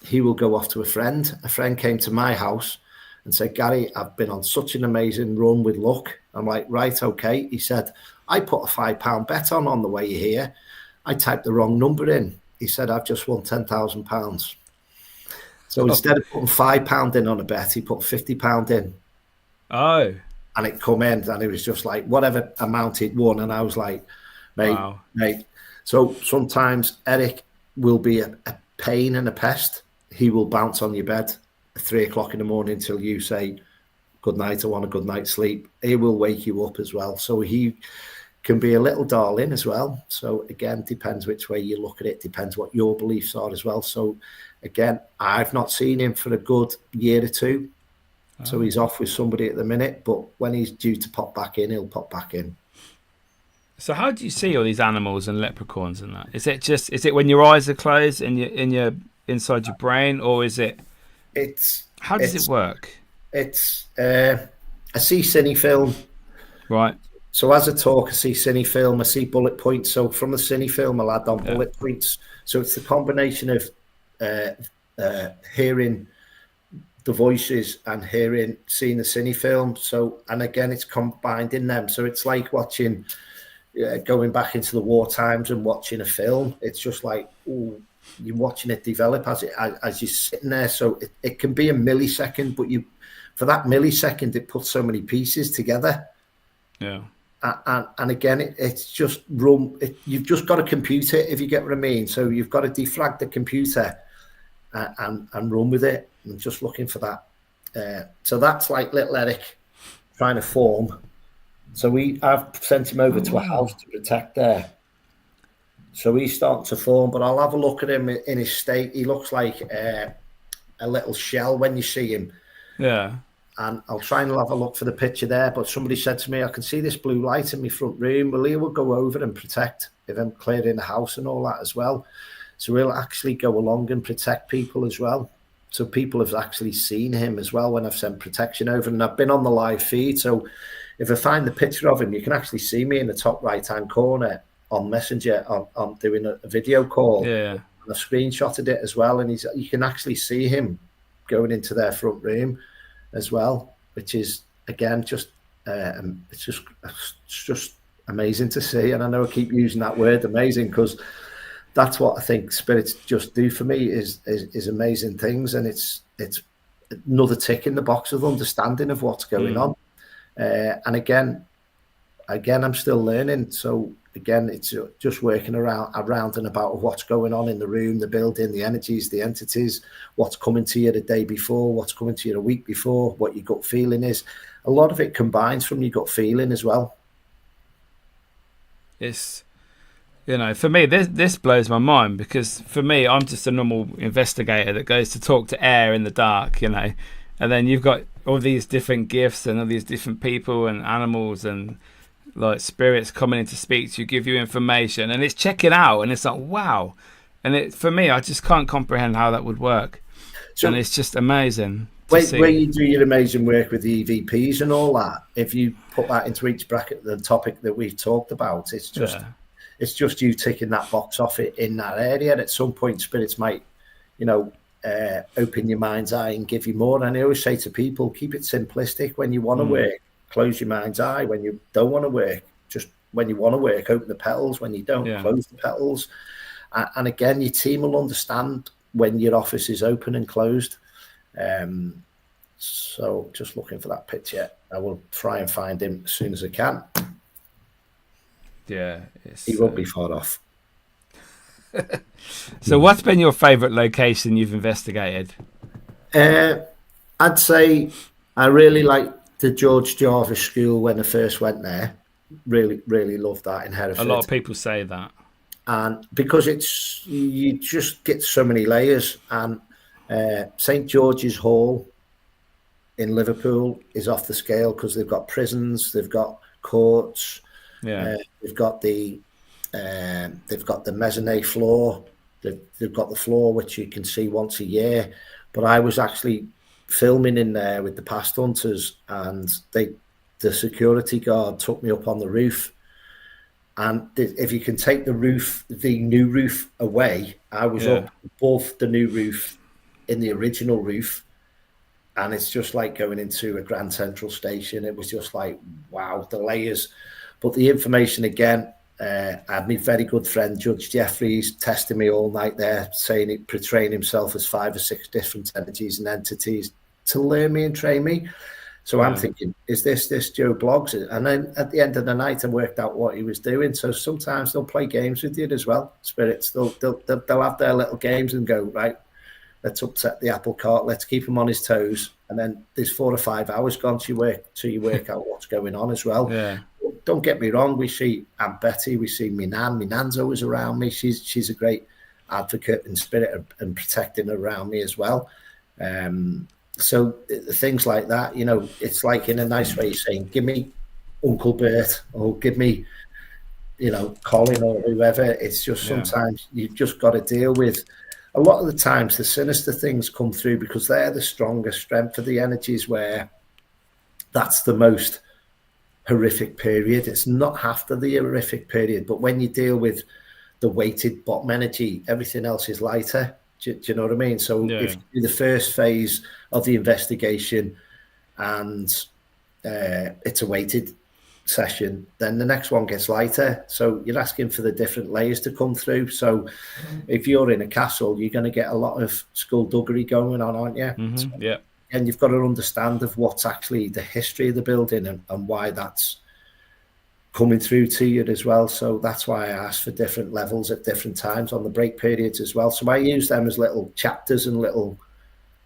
He will go off to a friend. A friend came to my house and said, Gary, I've been on such an amazing run with luck. I'm like, right, okay. He said, I put a £5 bet on the way here. I typed the wrong number in. He said, I've just won £10,000. So instead of putting £5 in on a bet, he put £50 in. Oh. And it come in, and it was just like whatever amount he'd won. And I was like, mate. So sometimes Eric will be a pain and a pest. He will bounce on your bed at 3 o'clock in the morning until you say, good night, I want a good night's sleep. He will wake you up as well. So he can be a little darling as well. So again, depends which way you look at it, depends what your beliefs are as well. So again, I've not seen him for a good year or 2. So he's off with somebody at the minute, but when he's due to pop back in, he'll pop back in. So how do you see all these animals and leprechauns and that? Is it when your eyes are closed and you're inside your brain, or is it? How does it work? It's I see cine film. Right. So as I talk, I see cine film, I see bullet points. So from the cine film, I'll add on bullet points. So it's the combination of hearing the voices and seeing the cine film. So, and again, it's combined in them. So it's like watching, going back into the war times and watching a film. It's just like, ooh, you're watching it develop as you're sitting there. So it can be a millisecond, but for that millisecond, it puts so many pieces together. Yeah. And again, it's just you've just got to compute it, if you get what I mean. So you've got to defrag the computer and run with it. I'm just looking for that. So that's like little Eric trying to form. So I've sent him over to a house to protect there. So he's starting to form, but I'll have a look at him in his state. He looks like a little shell when you see him. Yeah. And I'll try and have a look for the picture there. But somebody said to me, I can see this blue light in my front room. Well, he will go over and protect if I'm clearing the house and all that as well. So he'll actually go along and protect people as well. So people have actually seen him as well when I've sent protection over. And I've been on the live feed. So if I find the picture of him, you can actually see me in the top right-hand corner on Messenger on doing a video call. Yeah. And I screenshotted it as well. And you can actually see him going into their front room as well, which is, again, it's just amazing to see. And I know I keep using that word amazing because that's what I think spirits just do for me is amazing things. And it's another tick in the box of understanding of what's going on. And again, I'm still learning. So again, it's just working around and about what's going on in the room, the building, the energies, the entities, what's coming to you the day before, what's coming to you the week before, what your gut feeling is. A lot of it combines from your gut feeling as well. It's, for me, this blows my mind because for me, I'm just a normal investigator that goes to talk to air in the dark, and then you've got all these different gifts and all these different people and animals and like spirits coming in to speak to you, give you information, and it's checking out, and it's like wow. And it for me, I just can't comprehend how that would work, and it's just amazing. Where you do your amazing work with the EVPs and all that, if you put that into each bracket, the topic that we've talked about, it's just you ticking that box off it in that area. And at some point, spirits might, open your mind's eye and give you more. And I always say to people, keep it simplistic. When you want to work, close your mind's eye. When you don't want to work, just when you want to work, open the petals. When you don't, close the petals. And again, your team will understand when your office is open and closed. So just looking for that picture. I will try and find him as soon as I can. Yeah, he won't be far off. So what's been your favorite location you've investigated? I'd say I really liked the George Jarvis School when I first went there. Really loved that in Hereford. A lot of people say that. And because you just get so many layers. And St. George's Hall in Liverpool is off the scale because they've got prisons, they've got courts, they've got the mezzanine floor, they've got the floor which you can see once a year. But I was actually filming in there with the past hunters, and the security guard took me up on the roof. And if you can take the new roof away, I was up above the new roof in the original roof. And it's just like going into a Grand Central Station. It was just like, wow, the layers. But the information, again, I had my very good friend, Judge Jeffries, testing me all night there, portraying himself as 5 or 6 different energies and entities to learn me and train me. So I'm thinking, is this Joe Bloggs? And then at the end of the night, I worked out what he was doing. So sometimes they'll play games with you as well, spirits. They'll have their little games and go, right, let's upset the apple cart. Let's keep him on his toes. And then there's 4 or 5 hours gone till you work out what's going on as well. Yeah. Don't get me wrong. We see Aunt Betty. We see my nan. My nan's always around me. She's a great advocate and spirit and protecting around me as well. So things like that, it's like in a nice way saying, give me Uncle Bert or give me, Colin or whoever. It's just sometimes you've just got to deal with. A lot of the times the sinister things come through because they're the strongest strength of the energies, where that's the most horrific period. It's not after the horrific period, but when you deal with the weighted bottom energy, everything else is lighter. Do you know what I mean? So if you do the first phase of the investigation and it's a weighted session, then the next one gets lighter. So you're asking for the different layers to come through. So if you're in a castle, you're going to get a lot of skullduggery going on, aren't you? Mm-hmm. Yeah. And you've got to understand of what's actually the history of the building and why that's coming through to you as well. So that's why I ask for different levels at different times on the break periods as well. So I use them as little chapters and little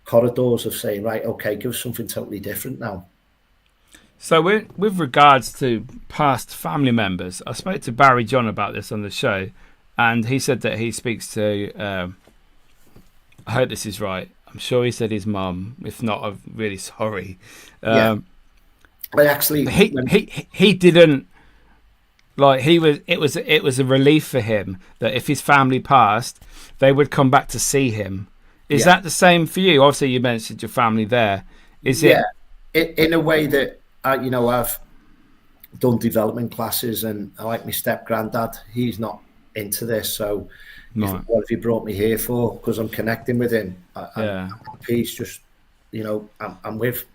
corridors of saying, right, okay, give us something totally different now. So with regards to past family members, I spoke to Barry John about this on the show, and he said that he speaks to, I hope this is right, I'm sure he said his mum. If not, I'm really sorry. I actually... He didn't... Like it was a relief for him that if his family passed, they would come back to see him. Is that the same for you? Obviously, you mentioned your family there. Is it? In a way that I've done development classes, and I like my step granddad. He's not into this, so what have you brought me here for? Because I'm connecting with him. He's just, I'm with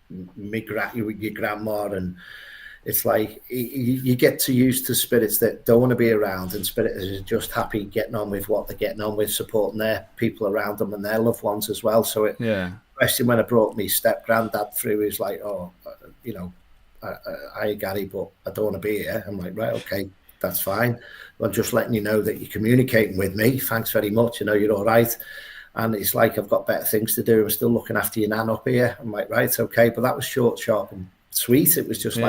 your grandma and. It's like you get too used to spirits that don't want to be around, and spirits are just happy getting on with what they're getting on with, supporting their people around them and their loved ones as well. So especially when I brought me step granddad through, he's like, I Gary, but I don't want to be here. I'm like, right, okay, that's fine. I'm just letting you know that you're communicating with me. Thanks very much. You're all right. And it's like, I've got better things to do. I'm still looking after your nan up here. I'm like, right, okay. But that was short, sharp, and sweet. It was just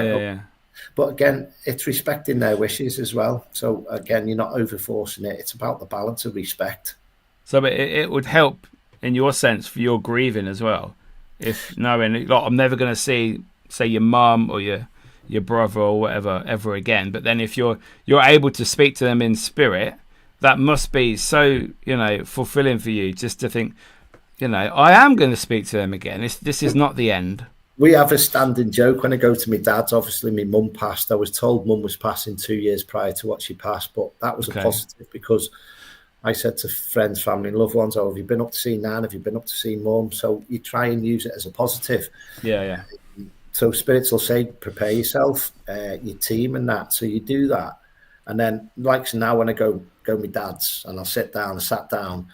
But again, it's respecting their wishes as well. So again, you're not overforcing it. It's about the balance of respect. So it would help in your sense for your grieving as well, if knowing, like, I'm never going to see, say, your mum or your your brother or whatever ever again. But then if you're able to speak to them in spirit, that must be so, fulfilling for you, just to think, I am going to speak to them again. This is not the end. We have a standing joke when I go to my dad's. Obviously, my mum passed. I was told mum was passing 2 years prior to what she passed, but that was a positive, because I said to friends, family, and loved ones, "Oh, have you been up to see Nan? Have you been up to see Mum?" So you try and use it as a positive. Yeah. So spirits will say, "Prepare yourself, your team, and that." So you do that, and then like now when I go my dad's and I'll sit down, and sat down,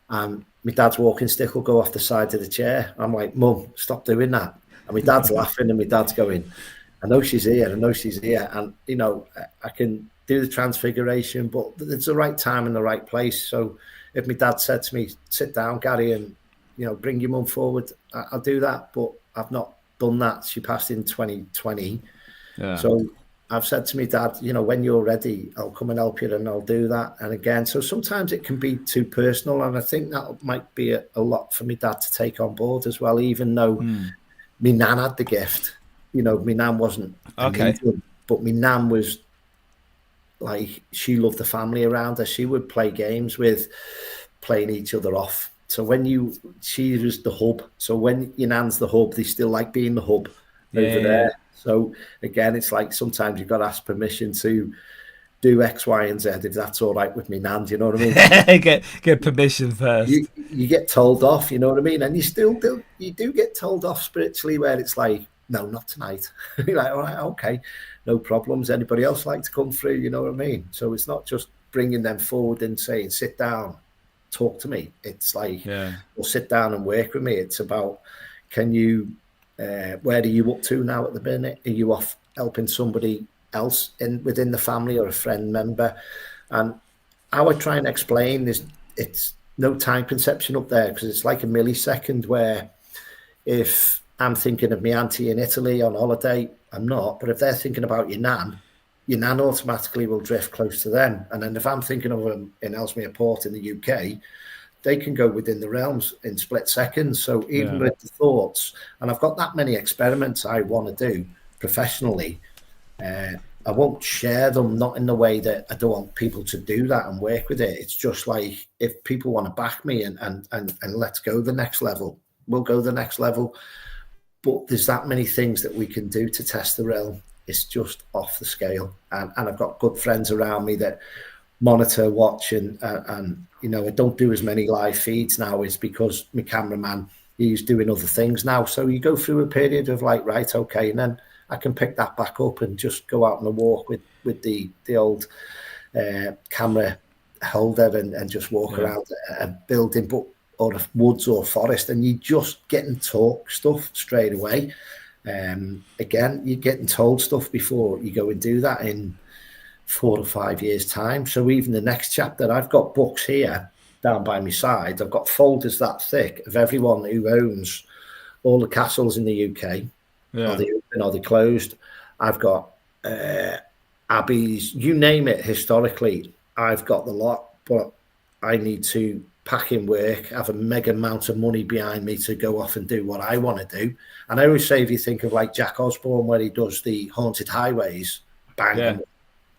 and my dad's walking stick will go off the side of the chair. I'm like, "Mum, stop doing that." And my dad's laughing, and my dad's going, "I know she's here, and I can do the Transfiguration, but it's the right time and the right place." So if my dad said to me, "Sit down, Gary, and bring your mum forward," I'll do that. But I've not done that. She passed in 2020. Yeah. So I've said to my dad, "When you're ready, I'll come and help you, and I'll do that." And again, so sometimes it can be too personal, and I think that might be a lot for my dad to take on board as well, even though my nan had the gift. My nan wasn't medium, but my nan was like, she loved the family around her. She would play games with playing each other off. So she was the hub. So when your nan's the hub, they still like being the hub over there. So again, it's like sometimes you've got to ask permission to do X, Y, and Z if that's all right with me nan. Do you know what I mean? get permission first. You get told off, you know what I mean? And you do get told off spiritually, where it's like, "No, not tonight." You're like, "All right, okay, no problems. Anybody else like to come through?" You know what I mean? So it's not just bringing them forward and saying, "Sit down, talk to me." It's like, "Well, sit down and work with me." It's about, can you, where are you up to now at the minute? Are you off helping somebody else within the family or a friend member? And how I try and explain is, it's no time conception up there, because it's like a millisecond, where if I'm thinking of my auntie in Italy on holiday, I'm not. But if they're thinking about your nan automatically will drift close to them. And then if I'm thinking of them in Ellesmere Port in the UK, they can go within the realms in split seconds. So even with the thoughts, and I've got that many experiments I want to do professionally, I won't share them, not in the way that I don't want people to do that and work with it. It's just like, if people want to back me and let's go the next level, we'll go the next level. But there's that many things that we can do to test the realm. It's just off the scale. And I've got good friends around me that monitor, watch, and I don't do as many live feeds now, is because my cameraman, he's doing other things now. So you go through a period of like, right, okay, and then I can pick that back up and just go out on a walk with the old camera holder and just walk around a building, or a woods or forest, and you're just getting talk stuff straight away. Again, you're getting told stuff before you go and do that in 4 or 5 years' time. So even the next chapter, I've got books here down by my side. I've got folders that thick of everyone who owns all the castles in the UK. Are they open? Are they closed? I've got abbeys, you name it. Historically, I've got the lot, but I need to pack in work, have a mega amount of money behind me to go off and do what I want to do. And I always say, if you think of like Jack Osborne, where he does the haunted highways, bang,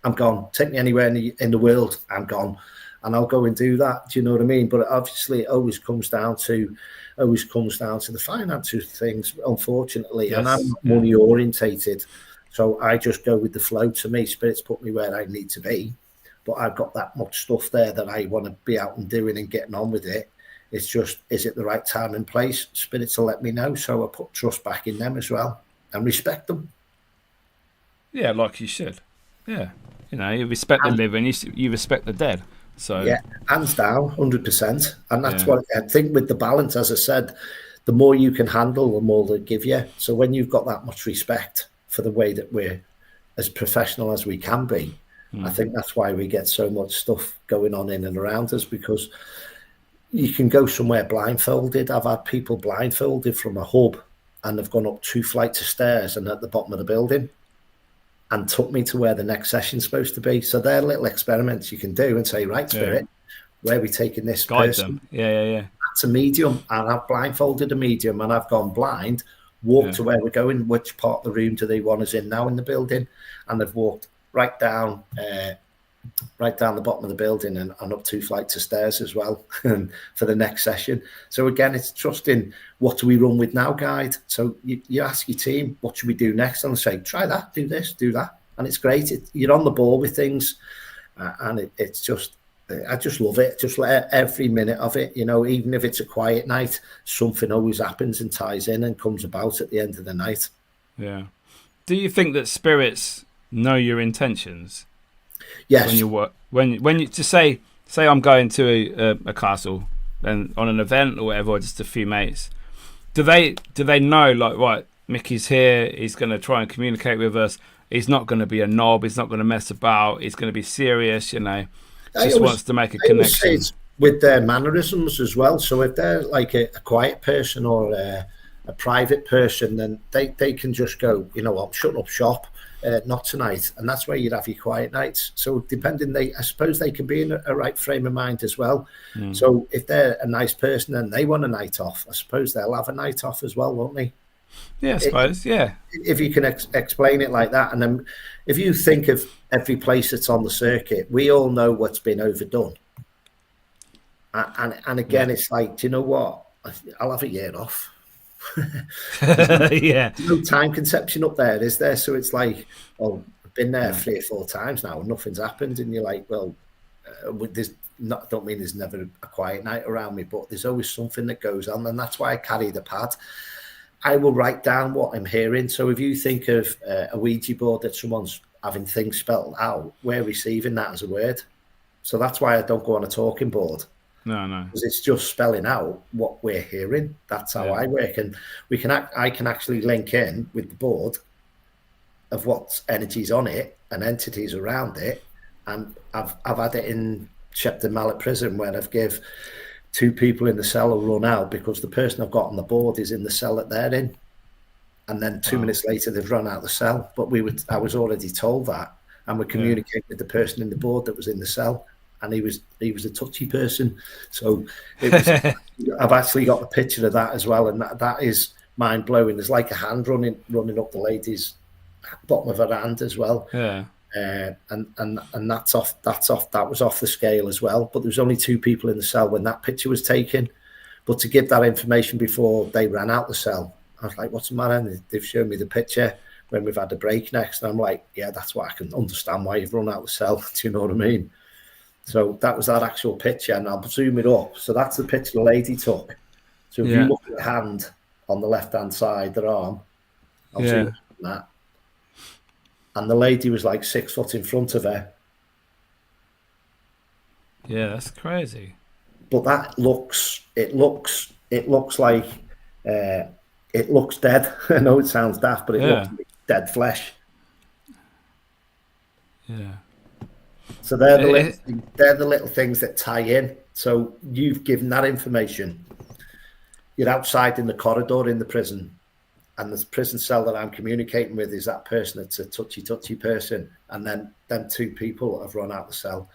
I'm gone. Take me anywhere in the world, I'm gone. And I'll go and do that. Do you know what I mean? But obviously, it always comes down to the finances of things, unfortunately. Yes. And I'm not money orientated, so I just go with the flow. To me, spirits put me where I need to be, but I've got that much stuff there that I want to be out and doing and getting on with it. It's just, is it the right time and place? Spirits will let me know, so I put trust back in them as well and respect them. Yeah, like you should. Yeah, you respect the living, you respect the dead. So yeah, hands down, 100%. And that's what I think with the balance, as I said, the more you can handle, the more they give you. So when you've got that much respect for the way that we're as professional as we can be, I think that's why we get so much stuff going on in and around us, because you can go somewhere blindfolded. I've had people blindfolded from a hub, and they've gone up 2 flights of stairs and at the bottom of the building, and took me to where the next session's supposed to be. So they're little experiments you can do and say, right, spirit, where are we taking this Guide person? Them. Yeah. That's a medium, and I've blindfolded a medium, and I've gone blind walk to where we're going, which part of the room do they want us in now in the building, and they've walked right down the bottom of the building and up 2 flights of stairs as well for the next session. So again, it's trusting, what do we run with now, guide? So you ask your team, what should we do next? And they say, try that, do this, do that. And it's great. You're on the ball with things, and it's just, I just love it. Just every minute of it, even if it's a quiet night, something always happens and ties in and comes about at the end of the night. Yeah. Do you think that spirits know your intentions? Yes. When you work, when you just say I'm going to a castle and on an event or whatever, or just a few mates, do they know, like, right, Mickey's here, he's going to try and communicate with us, he's not going to be a knob, he's not going to mess about, he's going to be serious, wants to make a connection. It's with their mannerisms as well. So if they're like a quiet person or a private person, then they can just go, I'm shutting up shop. Not tonight, and that's where you'd have your quiet nights. So depending, I suppose they can be in a right frame of mind as well. So if they're a nice person and they want a night off, I suppose they'll have a night off as well, won't they? Yeah, I suppose. Yeah, if you can explain it like that. And then if you think of every place that's on the circuit, we all know what's been overdone. And again, it's like, do you know what? I'll have a year off. There's no time conception up there, is there? So it's like, I've been there 3 or 4 times now and nothing's happened, and you're like, well, don't mean there's never a quiet night around me, but there's always something that goes on, and that's why I carry the pad. I will write down what I'm hearing. So if you think of a Ouija board that someone's having things spelled out, we're receiving that as a word. So that's why I don't go on a talking board. No, because it's just spelling out what we're hearing. That's how I work, and I can actually link in with the board of what energies on it and entities around it. And I've had it in Shepton Mallet Prison where I've give 2 people in the cell a run out because the person I've got on the board is in the cell that they're in, and then 2 minutes later they've run out the cell. But I was already told that, and we're communicating with the person in the board that was in the cell. And he was a touchy person, so it was, I've actually got a picture of that as well, and that is mind blowing. There's like a hand running up the lady's bottom of her hand as well. Yeah, and that's off. That was off the scale as well. But there was only 2 people in the cell when that picture was taken. But to give that information before they ran out the cell, I was like, "What's the matter?" And they've shown me the picture when we've had a break next, and I'm like, "Yeah, that's why I can understand why you've run out the cell." Do you know what I mean? So that was that actual picture, and I'll zoom it up. So that's the picture the lady took. So if you look at the hand on the left-hand side, their arm, I'll zoom up on that. And the lady was like 6 foot in front of her. Yeah, that's crazy. But it looks like, it looks dead. I know it sounds daft, but it looks like dead flesh. Yeah. So they're the little things that tie in. So you've given that information. You're outside in the corridor in the prison, and the prison cell that I'm communicating with is that person. It's a touchy person, and then them 2 people have run out the cell.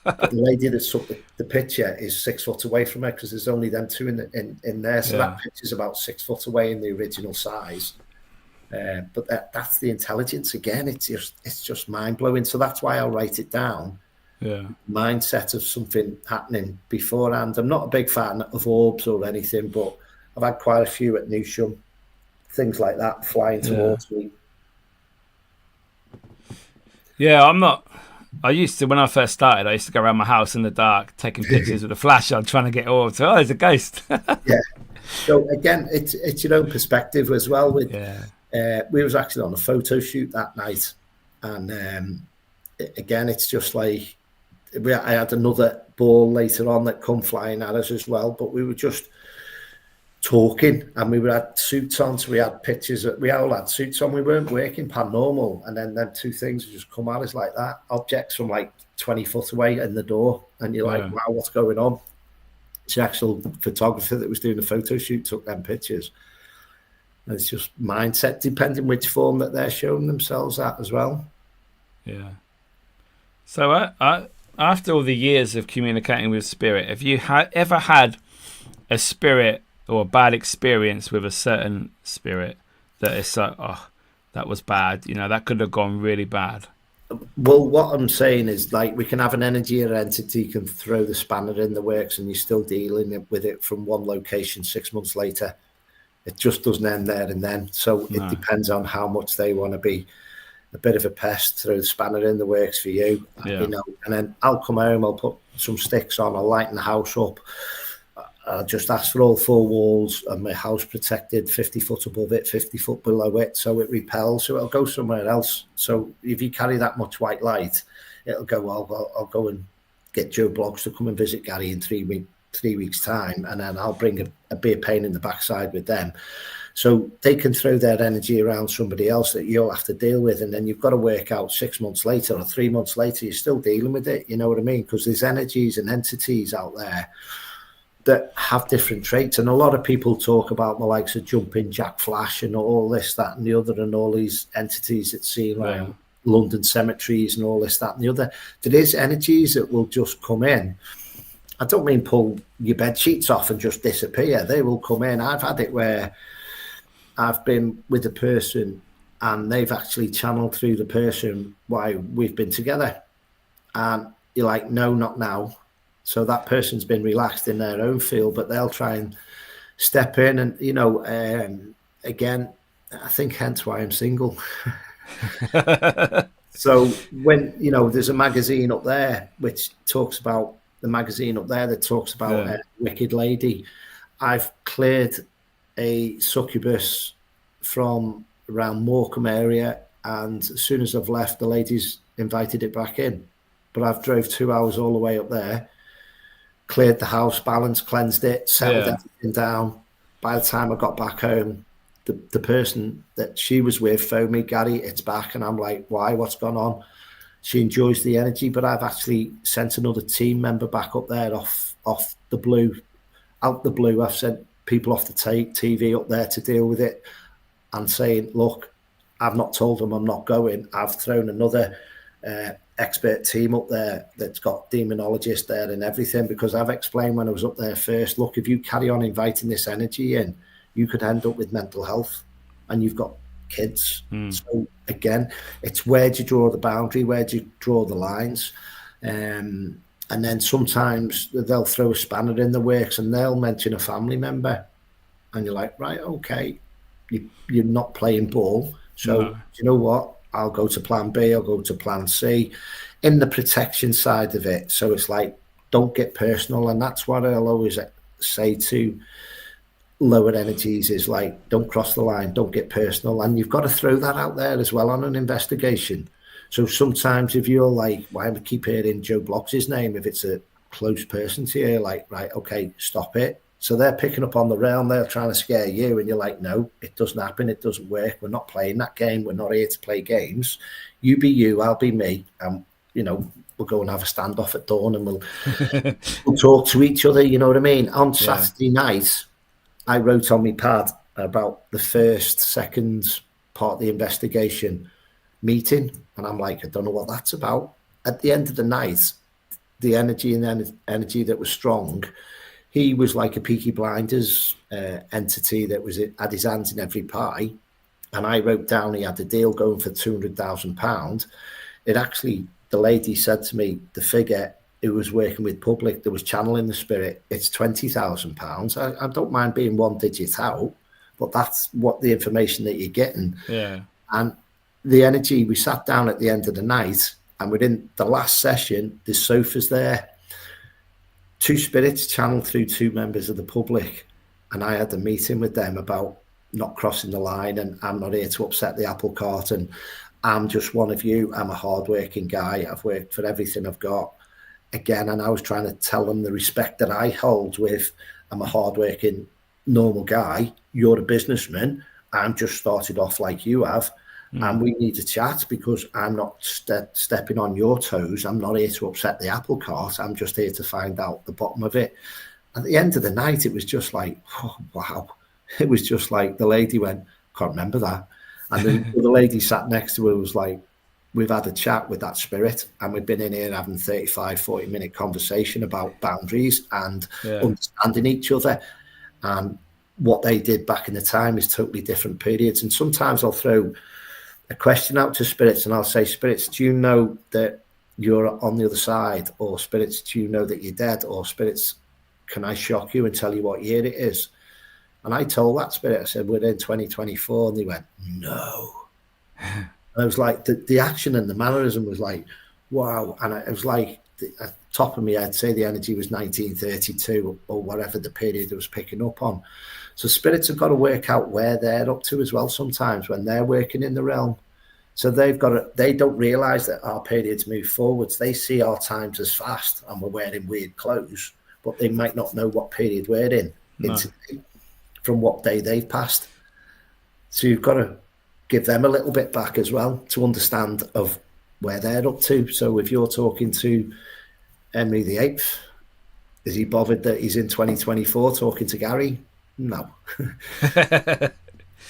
But the lady that took the picture is 6 foot away from her because there's only them 2 in there. So that picture's about 6 foot away in the original size. But that's the intelligence again. It's just mind blowing. So that's why I'll write it down. Yeah, mindset of something happening beforehand. I'm not a big fan of orbs or anything, but I've had quite a few at Newsham, things like that flying towards me. Yeah, I'm not. I used to, when I first started, I used to go around my house in the dark, taking pictures with a flash on, trying to get orbs. Oh, there's a ghost. Yeah. So again, it's your own perspective as well. We was actually on a photo shoot that night, and again, it's just like I had another ball later on that come flying at us as well, but we were just talking, and we had suits on, so we had pictures. We all had suits on. We weren't working paranormal, and then them 2 things just come at us like that. Objects from like 20 foot away in the door, and you're like, wow, what's going on? The actual photographer that was doing the photo shoot took them pictures. And it's just mindset, depending which form that they're showing themselves at as well. Yeah. So after all the years of communicating with spirit, have you ever had a spirit or a bad experience with a certain spirit that is so, oh, that was bad. You know, that could have gone really bad. Well, what I'm saying is, like, we can have an energy or entity can throw the spanner in the works and you're still dealing with it from one location 6 months later. It just doesn't end there and then. So it depends on how much they want to be a bit of a pest, throw the spanner in the works for you, you know, and then I'll come home, I'll put some sticks on, I'll lighten the house up. I'll just ask for all four walls and my house protected 50 foot above it, 50 foot below it, so it repels, so it'll go somewhere else. So if you carry that much white light, it'll go, well, I'll go and get Joe Bloggs to come and visit Gary in 3 weeks' time, and then I'll bring a beer pain in the backside with them. So they can throw their energy around somebody else that you'll have to deal with, and then you've got to work out 6 months later or 3 months later, you're still dealing with it, you know what I mean? Because there's energies and entities out there that have different traits, and a lot of people talk about the likes of Jumping Jack Flash and all this, that and the other, and all these entities that see like London cemeteries and all this, that and the other. There is energies that will just come in. I don't mean pull your bed sheets off and just disappear. They will come in. I've had it where I've been with a person and they've actually channeled through the person why we've been together, and you're like, no, not now. So that person's been relaxed in their own field, but they'll try and step in. And, you know, again, I think hence why I'm single. So when, you know, there's a magazine up there which talks about a wicked lady. I've cleared a succubus from around Morecambe area, and as soon as I've left, the lady's invited it back in. But I've drove 2 hours all the way up there, cleared the house, balanced, cleansed it, settled everything down. By the time I got back home, the person that she was with phoned me, Gary, it's back. And I'm like, why? What's gone on? She enjoys the energy, but I've actually sent another team member back up there out the blue. I've sent people off the TV up there to deal with it and saying, look, I've not told them I'm not going. I've thrown another expert team up there that's got demonologists there and everything, because I've explained when I was up there first, look, if you carry on inviting this energy in, you could end up with mental health, and you've got kids. So again, it's where do you draw the boundary, where do you draw the lines? And then sometimes they'll throw a spanner in the works and they'll mention a family member, and you're like, right, okay, you're not playing ball, so you know what, I'll go to plan B, I'll go to plan C, in the protection side of it. So it's like, don't get personal. And that's what I'll always say to lower energies is like, don't cross the line, don't get personal. And you've got to throw that out there as well on an investigation. So sometimes if you're like, why do I keep hearing Joe Bloggs' name if it's a close person to you, like, right, okay, stop it. So they're picking up on the realm, they're trying to scare you, and you're like, no, it doesn't happen, it doesn't work, we're not playing that game, we're not here to play games. You be you, I'll be me, and, you know, we'll go and have a standoff at dawn, and we'll talk to each other, you know what I mean? On Saturday night, I wrote on my pad about the second part of the investigation meeting, and I'm like, I don't know what that's about. At the end of the night, the energy that was strong, he was like a Peaky Blinders entity that had his hands in every pie. And I wrote down he had a deal going for £200,000. It actually, the lady said to me, the figure who was working with public, that was channeling the spirit, it's £20,000. I don't mind being one digit out, but that's what the information that you're getting. Yeah. And the energy, we sat down at the end of the night, and within the last session, there's sofas there. 2 spirits channeled through 2 members of the public, and I had a meeting with them about not crossing the line, and I'm not here to upset the apple cart, and I'm just one of you. I'm a hardworking guy. I've worked for everything I've got. Again, and I was trying to tell them the respect that I hold with, I'm a hardworking, normal guy. You're a businessman. I'm just started off like you have. And we need to chat, because I'm not stepping on your toes. I'm not here to upset the apple cart. I'm just here to find out the bottom of it. At the end of the night, it was just like, oh, wow. It was just like the lady went, can't remember that. And then the lady sat next to her was like, we've had a chat with that spirit, and we've been in here having 35, 40-minute conversation about boundaries and understanding each other. And what they did back in the time is totally different periods. And sometimes I'll throw a question out to spirits and I'll say, spirits, do you know that you're on the other side? Or spirits, do you know that you're dead? Or spirits, can I shock you and tell you what year it is? And I told that spirit, I said, we're in 2024. And they went, no. And I was like, the action and the mannerism was like, wow. And it was like, at the top of me, I'd say the energy was 1932 or whatever the period it was picking up on. So spirits have got to work out where they're up to as well sometimes when they're working in the realm. So they don't realise that our periods move forwards. They see our times as fast and we're wearing weird clothes, but they might not know what period we're in from what day they've passed. So you've got to give them a little bit back as well to understand of where they're up to. So if you're talking to Henry VIII, is he bothered that he's in 2024 talking to Gary? No.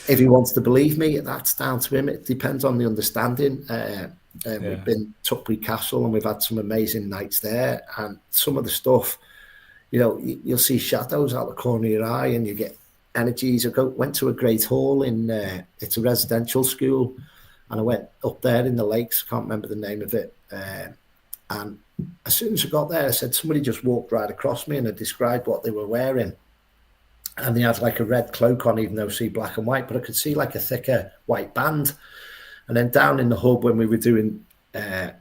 If he wants to believe me, that's down to him. It depends on the understanding. We've been to Tuckbury Castle and we've had some amazing nights there. And some of the stuff, you'll see shadows out the corner of your eye and you get energies. I went to a great hall it's a residential school, and I went up there in the lakes. I can't remember the name of it. And as soon as I got there, I said, somebody just walked right across me, and I described what they were wearing. And they had like a red cloak on, even though I see black and white, but I could see like a thicker white band. And then down in the hub, when we were doing,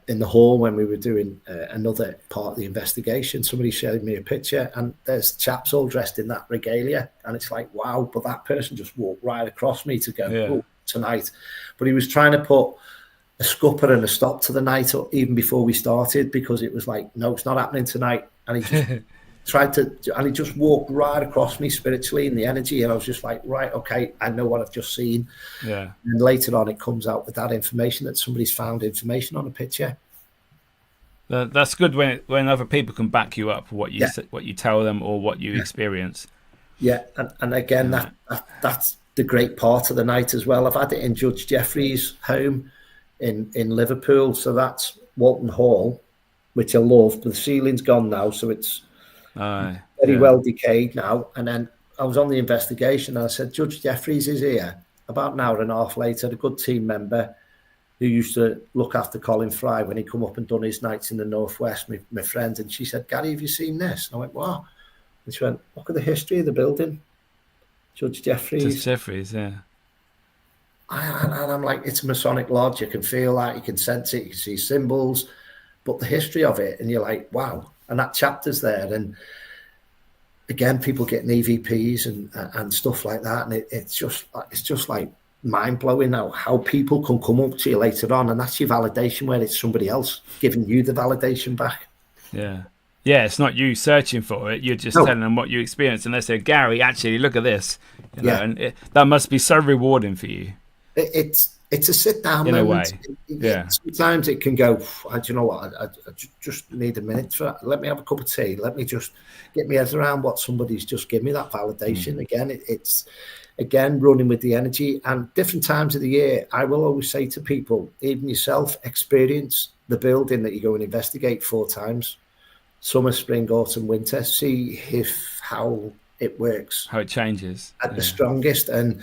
in the hall, when we were doing another part of the investigation, somebody showed me a picture and there's chaps all dressed in that regalia. And it's like, wow, but that person just walked right across me to go, oh, tonight. But he was trying to put a scupper and a stop to the night even before we started, because it was like, no, it's not happening tonight. And he just and he just walked right across me spiritually in the energy, and I was just like, right, okay, I know what I've just seen. Yeah. And later on, it comes out with that information that somebody's found information on a picture. That's good when other people can back you up for what you tell them or what you experience. Yeah, and again, that's the great part of the night as well. I've had it in Judge Jeffrey's home in Liverpool, so that's Walton Hall, which I love. But the ceiling's gone now, so it's very well decayed now. And then I was on the investigation and I said, Judge Jeffreys is here. About an hour and a half later, a good team member who used to look after Colin Fry when he come up and done his nights in the Northwest, my friend, and she said, Gary, have you seen this? And I went, what? And she went, look at the history of the building. Judge Jeffreys. Judge Jeffreys, yeah. And I'm like, it's a Masonic lodge. You can feel that, you can sense it, you can see symbols, but the history of it, and you're like, wow. And that chapter's there. And again, people getting EVPs and stuff like that. And it's just like mind blowing now how people can come up to you later on. And that's your validation, where it's somebody else giving you the validation back. Yeah. Yeah, it's not you searching for it. You're just telling them what you experienced. And they say, Gary, actually, look at this. And that must be so rewarding for you. It's a sit down in moment. A way. Sometimes it can go, do you know what? I just need a minute for that. Let me have a cup of tea. Let me just get my head around what somebody's just given me, that validation. Again, it's running with the energy. And different times of the year, I will always say to people, even yourself, experience the building that you go and investigate 4 times. Summer, spring, autumn, winter. See how it works. How it changes. At the strongest. And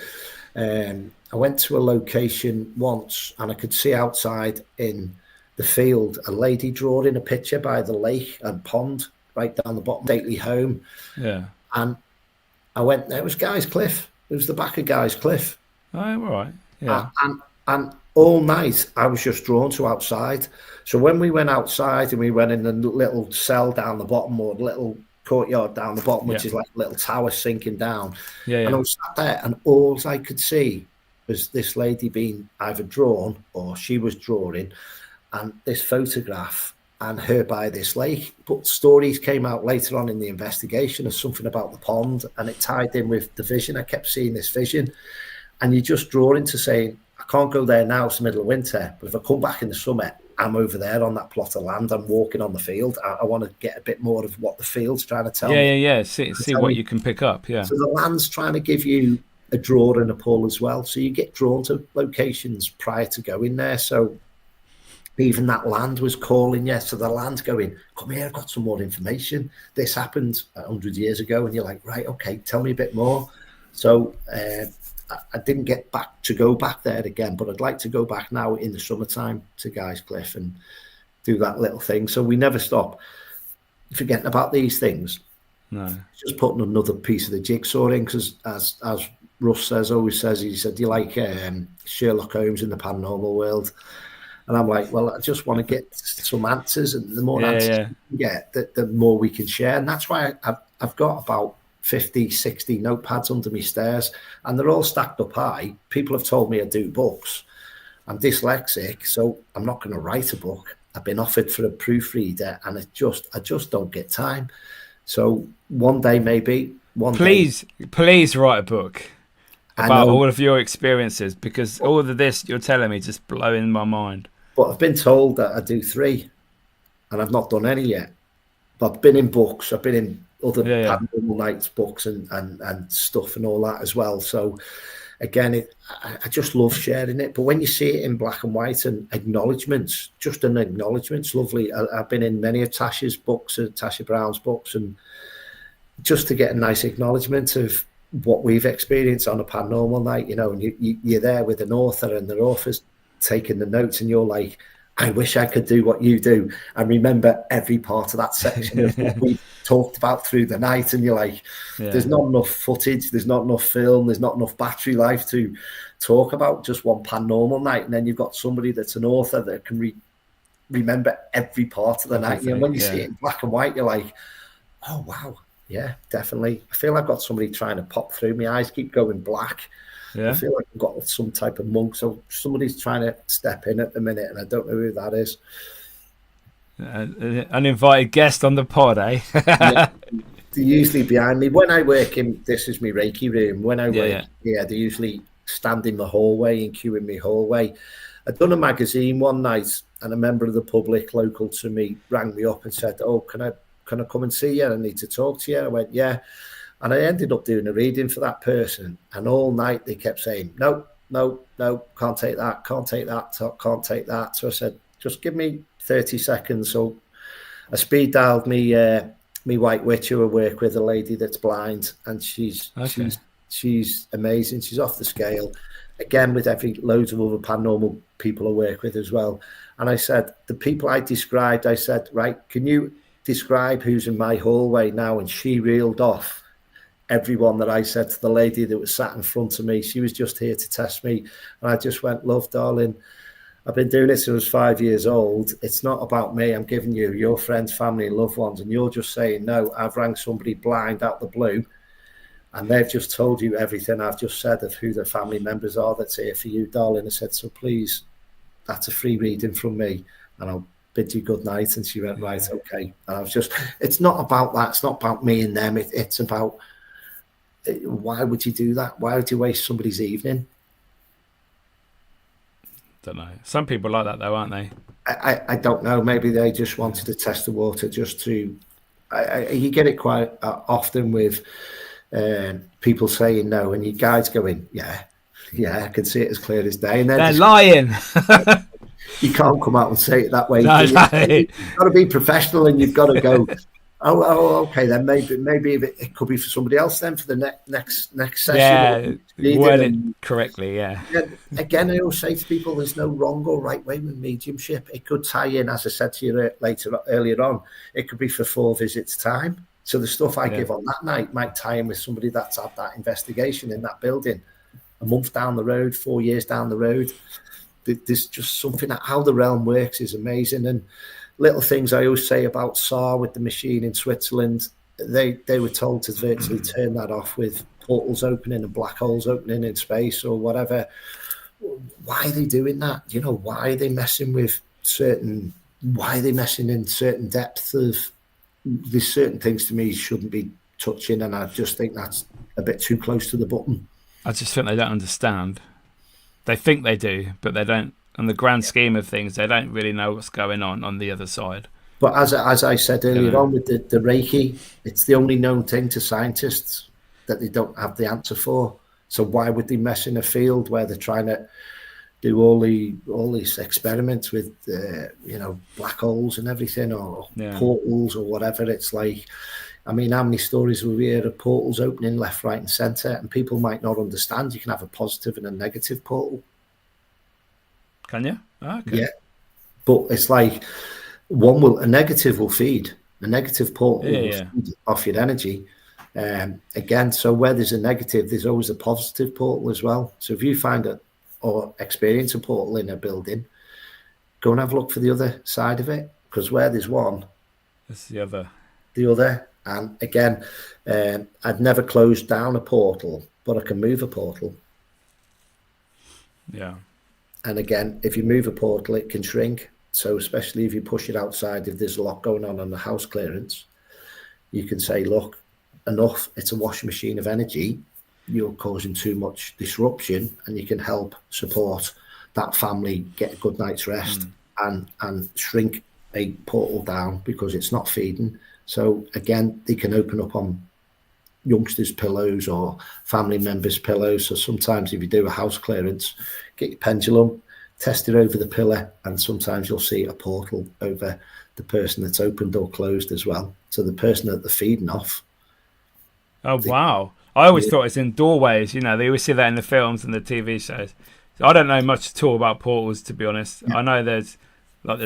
I went to a location once and I could see outside in the field a lady drawing a picture by the lake and pond right down the bottom, stately home. Yeah. And I went there. It was Guy's Cliff. It was the back of Guy's Cliff. Oh, all right. Yeah. And all night I was just drawn to outside. So when we went outside and we went in the little cell down the bottom, or the little courtyard down the bottom, which is like a little tower sinking down. And I was sat there and all I could see was this lady being either drawn or she was drawing, and this photograph and her by this lake. But stories came out later on in the investigation of something about the pond, and it tied in with the vision. I kept seeing this vision, and you just draw into saying, I can't go there now, it's the middle of winter, but if I come back in the summer, I'm over there on that plot of land. I'm walking on the field. I want to get a bit more of what the field's trying to tell me. Yeah. See what you can pick up. Yeah. So the land's trying to give you a draw and a pull as well. So you get drawn to locations prior to going there. So even that land was calling you. So the land's going, come here, I've got some more information. This happened 100 years ago. And you're like, right, okay, tell me a bit more. So I didn't get to go back there again, but I'd like to go back now in the summertime to Guy's Cliff and do that little thing. So we never stop forgetting about these things. No, just putting another piece of the jigsaw in, because as Russ always says, he said, "Do you like Sherlock Holmes in the paranormal world?" And I'm like, well, I just want to get some answers, and the more answers we get, the more we can share. And that's why I've got about 50, 60 notepads under my stairs, and they're all stacked up high. People have told me I do books. I'm dyslexic, so I'm not going to write a book. I've been offered for a proofreader, and I just don't get time. So one day, maybe please write a book about all of your experiences, because all of this you're telling me just blowing my mind. But I've been told that I do 3, and I've not done any yet. But I've been in books. I've been in other paranormal nights books and stuff and all that as well. So again, I just love sharing it. But when you see it in black and white and acknowledgements, just an acknowledgement's lovely. I've been in many of Tasha's books, Tasha Brown's books, and just to get a nice acknowledgement of what we've experienced on a paranormal night, you know, and you're there with an author, and the author's taking the notes, and you're like, I wish I could do what you do and remember every part of that section of what we talked about through the night. And you're like, there's not enough footage, there's not enough film, there's not enough battery life to talk about just one paranormal night. And then you've got somebody that's an author that can remember every part of the night. And when you see it in black and white, you're like, oh, wow. Yeah, definitely. I feel I've got somebody trying to pop through. My eyes keep going black. Yeah. I feel like I've got some type of monk. So somebody's trying to step in at the minute, and I don't know who that is. An invited guest on the pod, eh? Yeah, they're usually behind me. When I work in, this is my Reiki room. When I work, they usually stand in the hallway and queue in my hallway. I'd done a magazine one night, and a member of the public local to me rang me up and said, "Oh, can I come and see you? I need to talk to you." I went, "Yeah." And I ended up doing a reading for that person. And all night they kept saying, no, can't take that, can't take that, can't take that. So I said, just give me 30 seconds. So I speed dialed me white witch who I work with, a lady that's blind. And she's amazing. She's off the scale. Again, with loads of other paranormal people I work with as well. And I said, the people I described, I said, right, can you describe who's in my hallway now? And she reeled off everyone that I said to the lady that was sat in front of me. She was just here to test me. And I just went, love, darling, I've been doing it since I was 5 years old. It's not about me. I'm giving you your friends, family, and loved ones. And you're just saying, no, I've rang somebody blind out the blue, and they've just told you everything I've just said of who the family members are that's here for you, darling. I said, so please, that's a free reading from me, and I'll bid you good night. And she went, right, okay. And I was just, it's not about that. It's not about me and them. It's about, why would you do that? Why would you waste somebody's evening? Don't know. Some people like that though, aren't they? I don't know. Maybe they just wanted to test the water, just to. You get it quite often with people saying no, and you guys going, yeah, I can see it as clear as day. And they're lying. You can't come out and say it that way. No. You've got to be professional, and you've got to go. Oh, okay. Then maybe it could be for somebody else. Then for the next session. Yeah, word it correctly. Yeah. Again, I always say to people, there's no wrong or right way with mediumship. It could tie in, as I said to you earlier on. It could be for 4 visits time. So the stuff I give on that night might tie in with somebody that's had that investigation in that building a month down the road, 4 years down the road. There's just something that how the realm works is amazing. And little things I always say about SAR with the machine in Switzerland, they were told to virtually turn that off with portals opening and black holes opening in space or whatever. Why are they doing that? You know, why are they messing with why are they messing in certain depths of, there's certain things to me shouldn't be touching, and I just think that's a bit too close to the button. I just think they don't understand. They think they do, but they don't. On the grand scheme of things, they don't really know what's going on the other side. But as I said earlier on with the Reiki, it's the only known thing to scientists that they don't have the answer for. So why would they mess in a field where they're trying to do all these experiments with black holes and everything, or portals or whatever? It's like, I mean, how many stories we hear of portals opening left, right, and centre, and people might not understand. You can have a positive and a negative portal. Can you? Oh, okay. Yeah, but it's like a negative will feed. A negative portal will feed off your energy. Again, so where there's a negative, there's always a positive portal as well. So if you find it or experience a portal in a building, go and have a look for the other side of it, because where there's one, it's the other. And again, I'd never closed down a portal, but I can move a portal. Yeah. And again, if you move a portal, it can shrink. So especially if you push it outside, if there's a lot going on the house clearance, you can say, look, enough, it's a washing machine of energy. You're causing too much disruption, and you can help support that family get a good night's rest and shrink a portal down because it's not feeding. So again, they can open up on youngsters' pillows or family members' pillows. So sometimes if you do a house clearance, get your pendulum, test it over the pillar, and sometimes you'll see a portal over the person that's opened or closed as well. So the person that they're feeding off. Oh, wow. I always thought it's in doorways. You know, they always see that in the films and the TV shows. So I don't know much at all about portals, to be honest. I know there's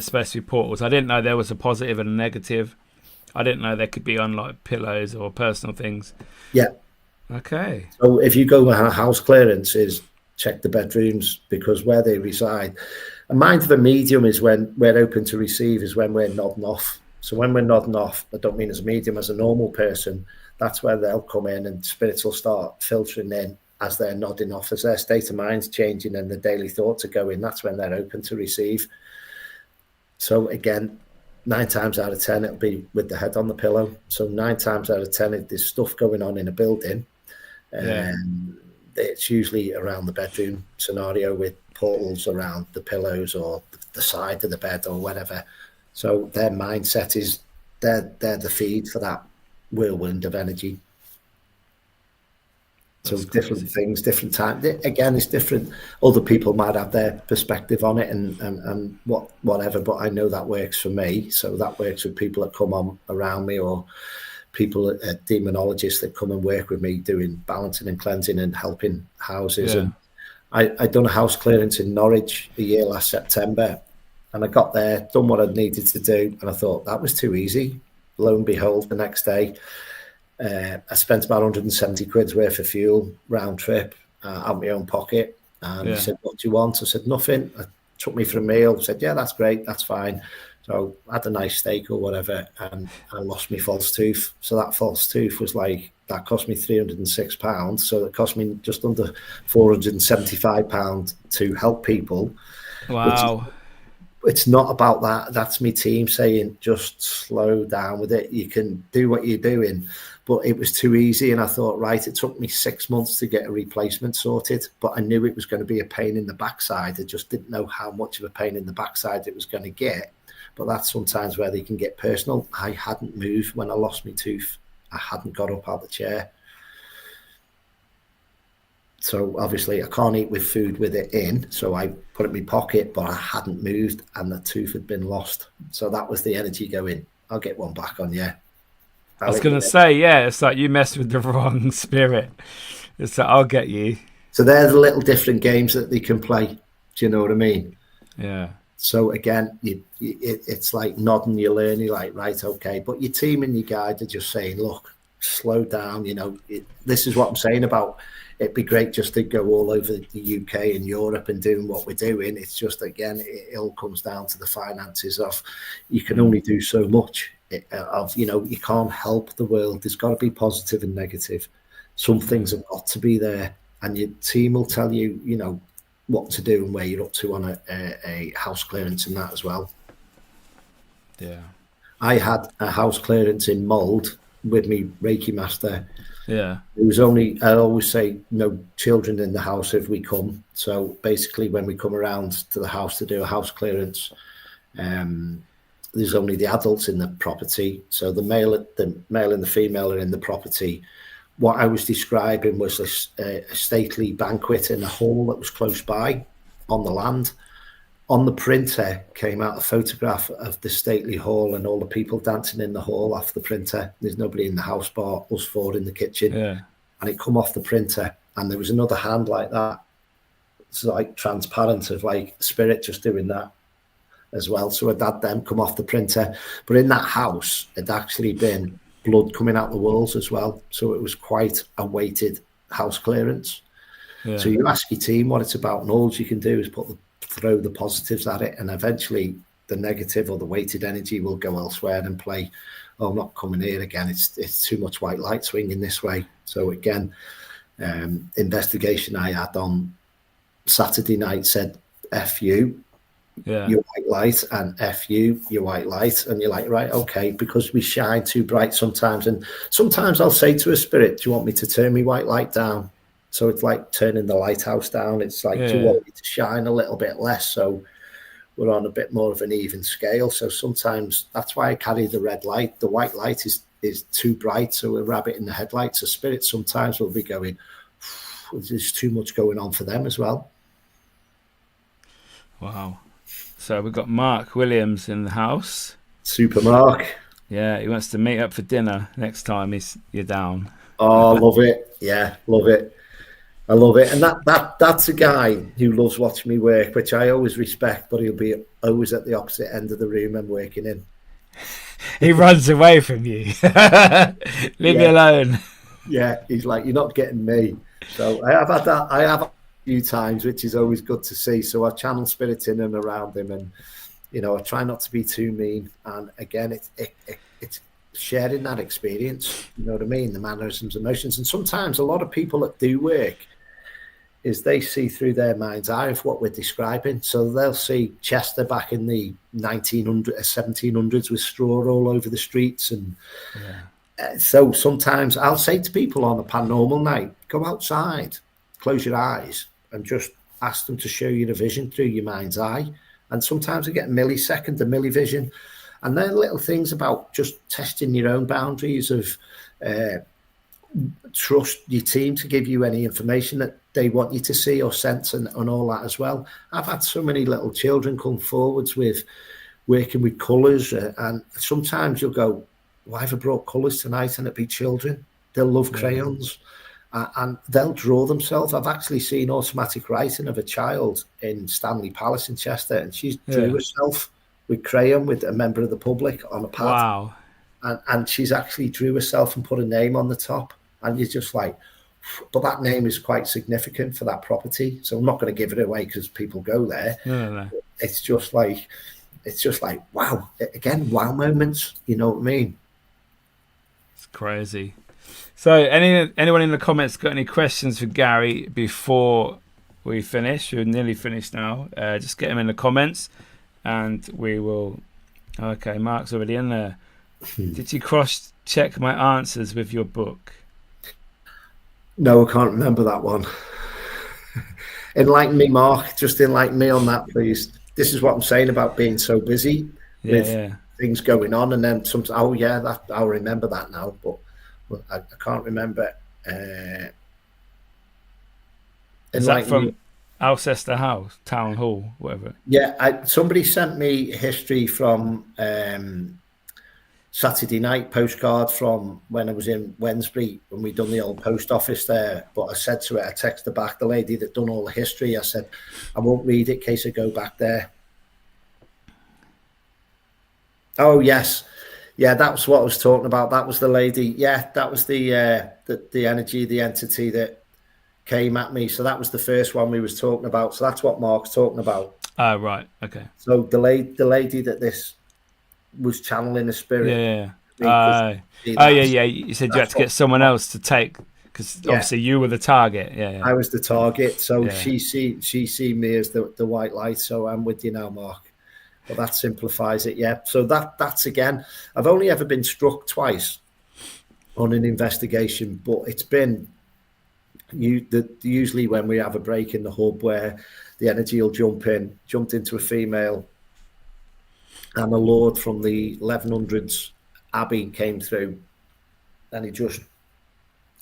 supposed to be portals. I didn't know there was a positive and a negative. I didn't know there could be on like pillows or personal things. Yeah. Okay. So if you go on house clearances, check the bedrooms, because where they reside. A mind of a medium is when we're open to receive, is when we're nodding off. So when we're nodding off, I don't mean as a medium, as a normal person, that's where they'll come in and spirits will start filtering in as they're nodding off, as their state of mind's changing and the daily thoughts are going. That's when they're open to receive. So again, 9 times out of 10, it'll be with the head on the pillow. So 9 times out of 10, if there's stuff going on in a building, it's usually around the bedroom scenario with portals around the pillows or the side of the bed or whatever. So their mindset is they're the feed for that whirlwind of energy. So different things, different time. Again, it's different. Other people might have their perspective on it and whatever, but I know that works for me. So that works with people that come on around me, or people, demonologists that come and work with me doing balancing and cleansing and helping houses. And I done a house clearance in Norwich a year last September, and I got there, done what I needed to do, and I thought that was too easy. Lo and behold, the next day, I spent about 170 quid's worth of fuel round trip out of my own pocket. And he said, "What do you want?" I said, "Nothing." I took me for a meal. Said, "Yeah, that's great, that's fine." So I had a nice steak or whatever, and I lost my false tooth. So that false tooth was like, that cost me £306. So it cost me just under £475 to help people. Wow. It's not about that. That's my team saying, just slow down with it. You can do what you're doing. But it was too easy. And I thought, right, it took me 6 months to get a replacement sorted. But I knew it was going to be a pain in the backside. I just didn't know how much of a pain in the backside it was going to get. But that's sometimes where they can get personal. I hadn't moved when I lost my tooth. I hadn't got up out of the chair. So obviously I can't eat with food with it in. So I put it in my pocket, but I hadn't moved and the tooth had been lost. So that was the energy going, I'll get one back on you. I was going to say, it's like you messed with the wrong spirit. It's like, I'll get you. So they're the little different games that they can play. Do you know what I mean? Yeah. So again, it's like nodding, you learn, you're like, right, okay. But your team and your guide are just saying, look, slow down. You know, this is what I'm saying about it'd be great just to go all over the UK and Europe and doing what we're doing. It's just, again, it all comes down to the finances of you can only do so much you can't help the world. There's got to be positive and negative. Some things have got to be there, and your team will tell you, what to do and where you're up to on a house clearance and that as well. Yeah. I had a house clearance in Mould with me Reiki master. Yeah. It was only, I always say, no children in the house if we come. So basically when we come around to the house to do a house clearance, there's only the adults in the property. So the male and the female are in the property. What I was describing was a stately banquet in a hall that was close by on the land. on the printer came out a photograph of the stately hall and all the people dancing in the hall off the printer. There's nobody in the house bar, us four in the kitchen. Yeah. And it come off the printer, and there was another hand like that. It's like transparent of like spirit just doing that as well. So I'd had them come off the printer. But in that house, it'd actually been blood coming out the walls as well. So it was quite a weighted house clearance. Yeah. So you ask your team what it's about, and all you can do is throw the positives at it, and eventually the negative or the weighted energy will go elsewhere and play, oh, I'm not coming here again. It's too much white light swinging this way. So again, investigation I had on Saturday night said, F you, your white light, and F you, your white light. And you're like, right, okay, because we shine too bright sometimes. And sometimes I'll say to a spirit, do you want me to turn my white light down? So it's like turning the lighthouse down. It's like, do you want me to shine a little bit less? So we're on a bit more of an even scale. So sometimes that's why I carry the red light. The white light is too bright. So a rabbit in the headlights, a spirit sometimes will be going, there's too much going on for them as well. Wow. So we've got Mark Williams in the house. Super Mark. Yeah, he wants to meet up for dinner next time you're down. Oh, love it. Yeah, love it. I love it. And that's a guy who loves watching me work, which I always respect, but he'll be always at the opposite end of the room I'm working in. He runs away from you. Leave me alone. Yeah, he's like, you're not getting me. So I have had that. I have a few times, which is always good to see. So I channel spirit in and around him, and I try not to be too mean. And again, it's sharing that experience. You know what I mean? The mannerisms, emotions, and sometimes a lot of people that do work is they see through their mind's eye of what we're describing. So they'll see Chester back in the 1700s with straw all over the streets, and so sometimes I'll say to people on a paranormal night, go outside, close your eyes, and just ask them to show you the vision through your mind's eye. And sometimes I get a millivision. And they're little things about just testing your own boundaries of trust your team to give you any information that they want you to see or sense, and all that as well. I've had so many little children come forwards with working with colours, and sometimes you'll go, why have I brought colours tonight? And it'd be children. They'll love crayons, and they'll draw themselves. I've actually seen automatic writing of a child in Stanley Palace in Chester, and she drew herself with crayon with a member of the public on a pad. Wow. And she's actually drew herself and put a name on the top. And you're just like, but that name is quite significant for that property. So I'm not going to give it away because people go there. No. It's just like, wow. Again, wow moments. You know what I mean? It's crazy. So anyone in the comments got any questions for Gary before we finish? We're nearly finished now. Just get them in the comments. And we will. Okay, Mark's already in there. Did you cross-check my answers with your book? No, I can't remember that one. Enlighten me, Mark. Just enlighten me on that, please. This is what I'm saying about being so busy with things going on, and then sometimes, I'll remember that now, but I can't remember. Is that from Alcester House, Town Hall, whatever? Yeah, somebody sent me history from Saturday night postcard from when I was in Wednesbury when we done the old post office there. But I said to her, I texted back the lady that done all the history. I said, I won't read it in case I go back there. Oh yes, yeah, that was what I was talking about. That was the lady. Yeah, that was the energy, the entity that came at me. So that was the first one we was talking about. So that's what Mark's talking about. Right. Okay. So the lady that this was channeling a spirit. Yeah. Yeah. You said you had to get someone else to take, because obviously you were the target. Yeah. I was the target. So she see me as the white light. So I'm with you now, Mark. But that simplifies it. Yeah. So that's again. I've only ever been struck twice on an investigation, but it's been usually when we have a break in the hub where the energy will jumped into a female, and a lord from the 1100s abbey came through, and he just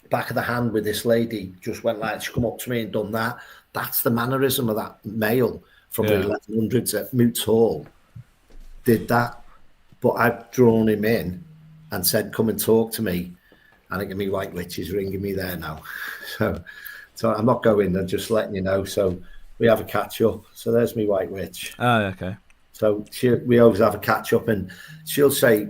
back of the hand with this lady just went like, she come up to me and done that. That's the mannerism of that male from the 1100s at Moots Hall did that. But I've drawn him in and said, come and talk to me. And I think my White Witch is ringing me there now. So I'm not going, I'm just letting you know. So we have a catch up. So there's my White Witch. Oh, okay. So we always have a catch up, and she'll say,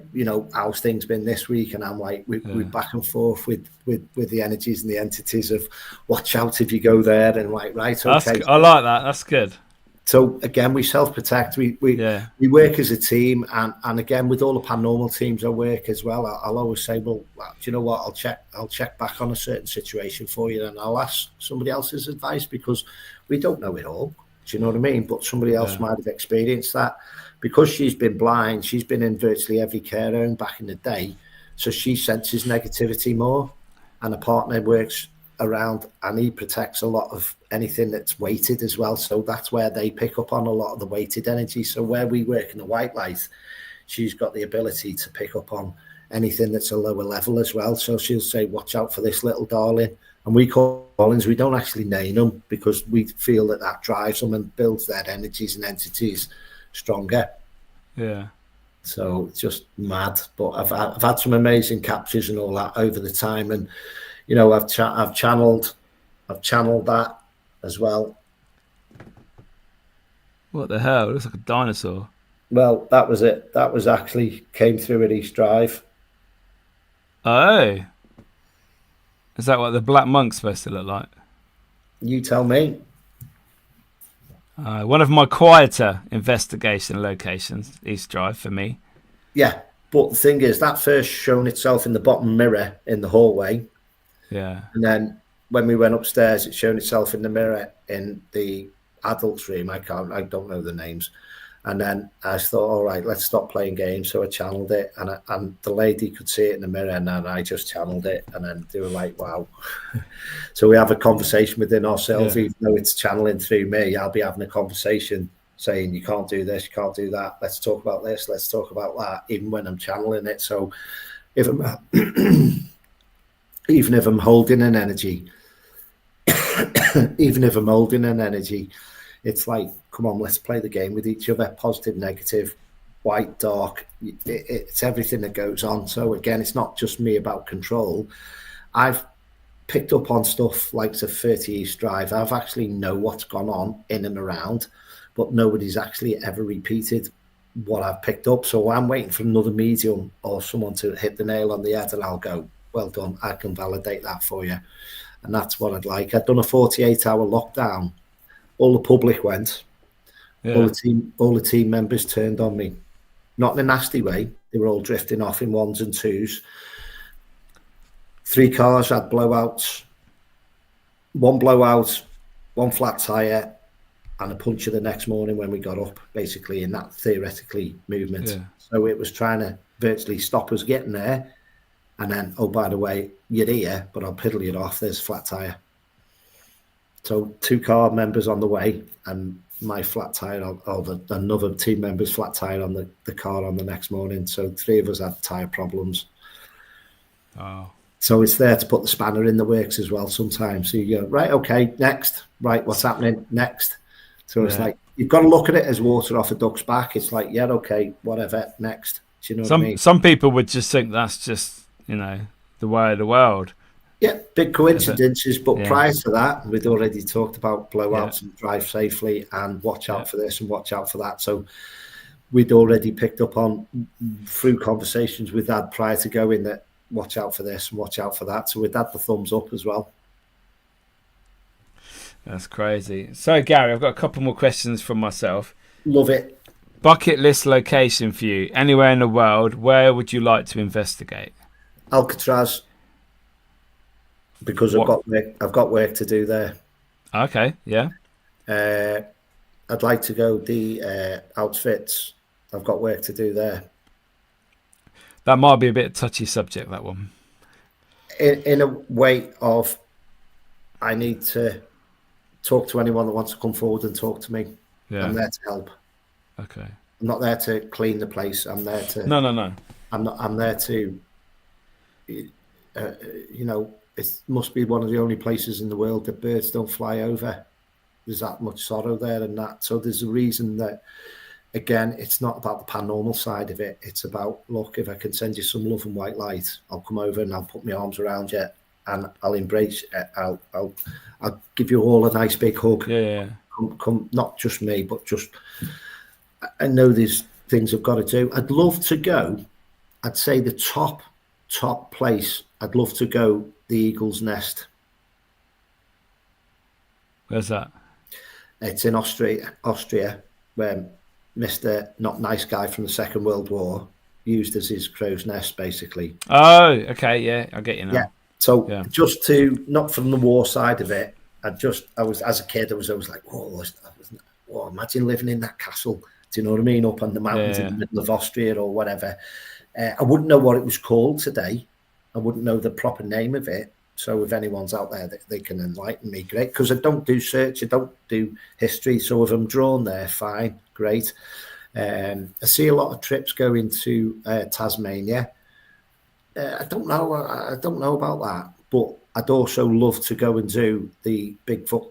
how's things been this week? And I'm like, we're back and forth with the energies and the entities of watch out if you go there. And like, right, okay. I like that. That's good. So again, we self-protect. We work as a team, and again with all the paranormal teams I work as well. I'll always say, well, do you know what? I'll check back on a certain situation for you, and I'll ask somebody else's advice because we don't know it all. Do you know what I mean? But somebody else might have experienced that because she's been blind. She's been in virtually every care home back in the day, so she senses negativity more, and a partner works around and he protects a lot of anything that's weighted as well, so that's where they pick up on a lot of the weighted energy. So where we work in the white light, she's got the ability to pick up on anything that's a lower level as well. So she'll say, watch out for this little darling, and we call darlings, we don't actually name them because we feel that drives them and builds their energies and entities stronger. So it's just mad. But I've had some amazing captures and all that over the time, and I've channeled that as well. What the hell? It looks like a dinosaur. Well, that was it. That was actually came through at East Drive. Oh. Is that what the Black Monk's supposed to look like? You tell me. One of my quieter investigation locations, East Drive, for me. Yeah, but the thing is, that first shown itself in the bottom mirror in the hallway. Yeah. And then when we went upstairs, it showed itself in the mirror in the adults' room. I don't know the names. And then I thought, all right, let's stop playing games. So I channeled it, and the lady could see it in the mirror, and then I just channeled it, and then they were like, wow. So we have a conversation within ourselves, even though it's channeling through me. I'll be having a conversation saying, you can't do this, you can't do that. Let's talk about this, let's talk about that, even when I'm channeling it. So if I'm, even if I'm holding an energy, it's like, come on, let's play the game with each other. Positive, negative, white, dark. It's everything that goes on. So again, it's not just me about control. I've picked up on stuff like the 30 East Drive. I've actually know what's gone on in and around, but nobody's actually ever repeated what I've picked up. So I'm waiting for another medium or someone to hit the nail on the head, and I'll go, well done, I can validate that for you. And that's what I'd like. I'd done a 48-hour lockdown. All the public went. All the team members turned on me. Not in a nasty way. They were all drifting off in ones and twos. 3 cars had blowouts. 1 blowout, 1 flat tyre, and a puncture the next morning when we got up, basically, in that theoretically movement. Yeah. So it was trying to virtually stop us getting there. And then, oh, by the way, you're here, but I'll piddle you off. There's a flat tyre. So 2 car members on the way, and my flat tyre, or another team member's flat tyre on the car on the next morning. So 3 of us had tyre problems. Oh. So it's there to put the spanner in the works as well sometimes. So you go, right, okay, next. Right, what's happening? Next. So it's like, you've got to look at it as water off a duck's back. It's like, yeah, okay, whatever, next. Do you know what I mean? Some people would just think that's just, the way of the world. Yeah, big coincidences. But prior to that, we'd already talked about blowouts and drive safely and watch out for this and watch out for that. So we'd already picked up on, through conversations we'd had prior to going, that watch out for this and watch out for that. So we'd had the thumbs up as well. That's crazy. So, Gary, I've got a couple more questions from myself. Love it. Bucket list location for you. Anywhere in the world, where would you like to investigate? Alcatraz. Because I've got work to do there. Okay, yeah. I'd like to go the outfits. I've got work to do there. That might be a bit touchy subject, that one. In a way of, I need to talk to anyone that wants to come forward and talk to me. Yeah. I'm there to help. Okay. I'm not there to clean the place. I'm there to... No. I'm there to... it must be one of the only places in the world that birds don't fly over. there's that much sorrow there and that. So there's a reason that, again, it's not about the paranormal side of it. It's about, look, if I can send you some love and white light, I'll come over and I'll put my arms around you and I'll embrace it. I'll give you all a nice big hug. Yeah. Come, not just me, but just, I know there's things I've got to do. I'd love to go. I'd say the top place, I'd love to go the Eagle's Nest. Where's that? It's in Austria, where Mr. Not Nice Guy from the Second World War used as his crow's nest, basically. Oh, okay, yeah, I get you now. Yeah. So just to, not from the war side of it, I was as a kid, I was always like, whoa, imagine living in that castle. Do you know what I mean? Up on the mountains in the middle of Austria or whatever. I wouldn't know what it was called today. I wouldn't know the proper name of it. So if anyone's out there that they can enlighten me, great. Because I don't do search, I don't do history. So if I'm drawn there, fine, great. I see a lot of trips going to Tasmania. I don't know about that, but I'd also love to go and do the Bigfoot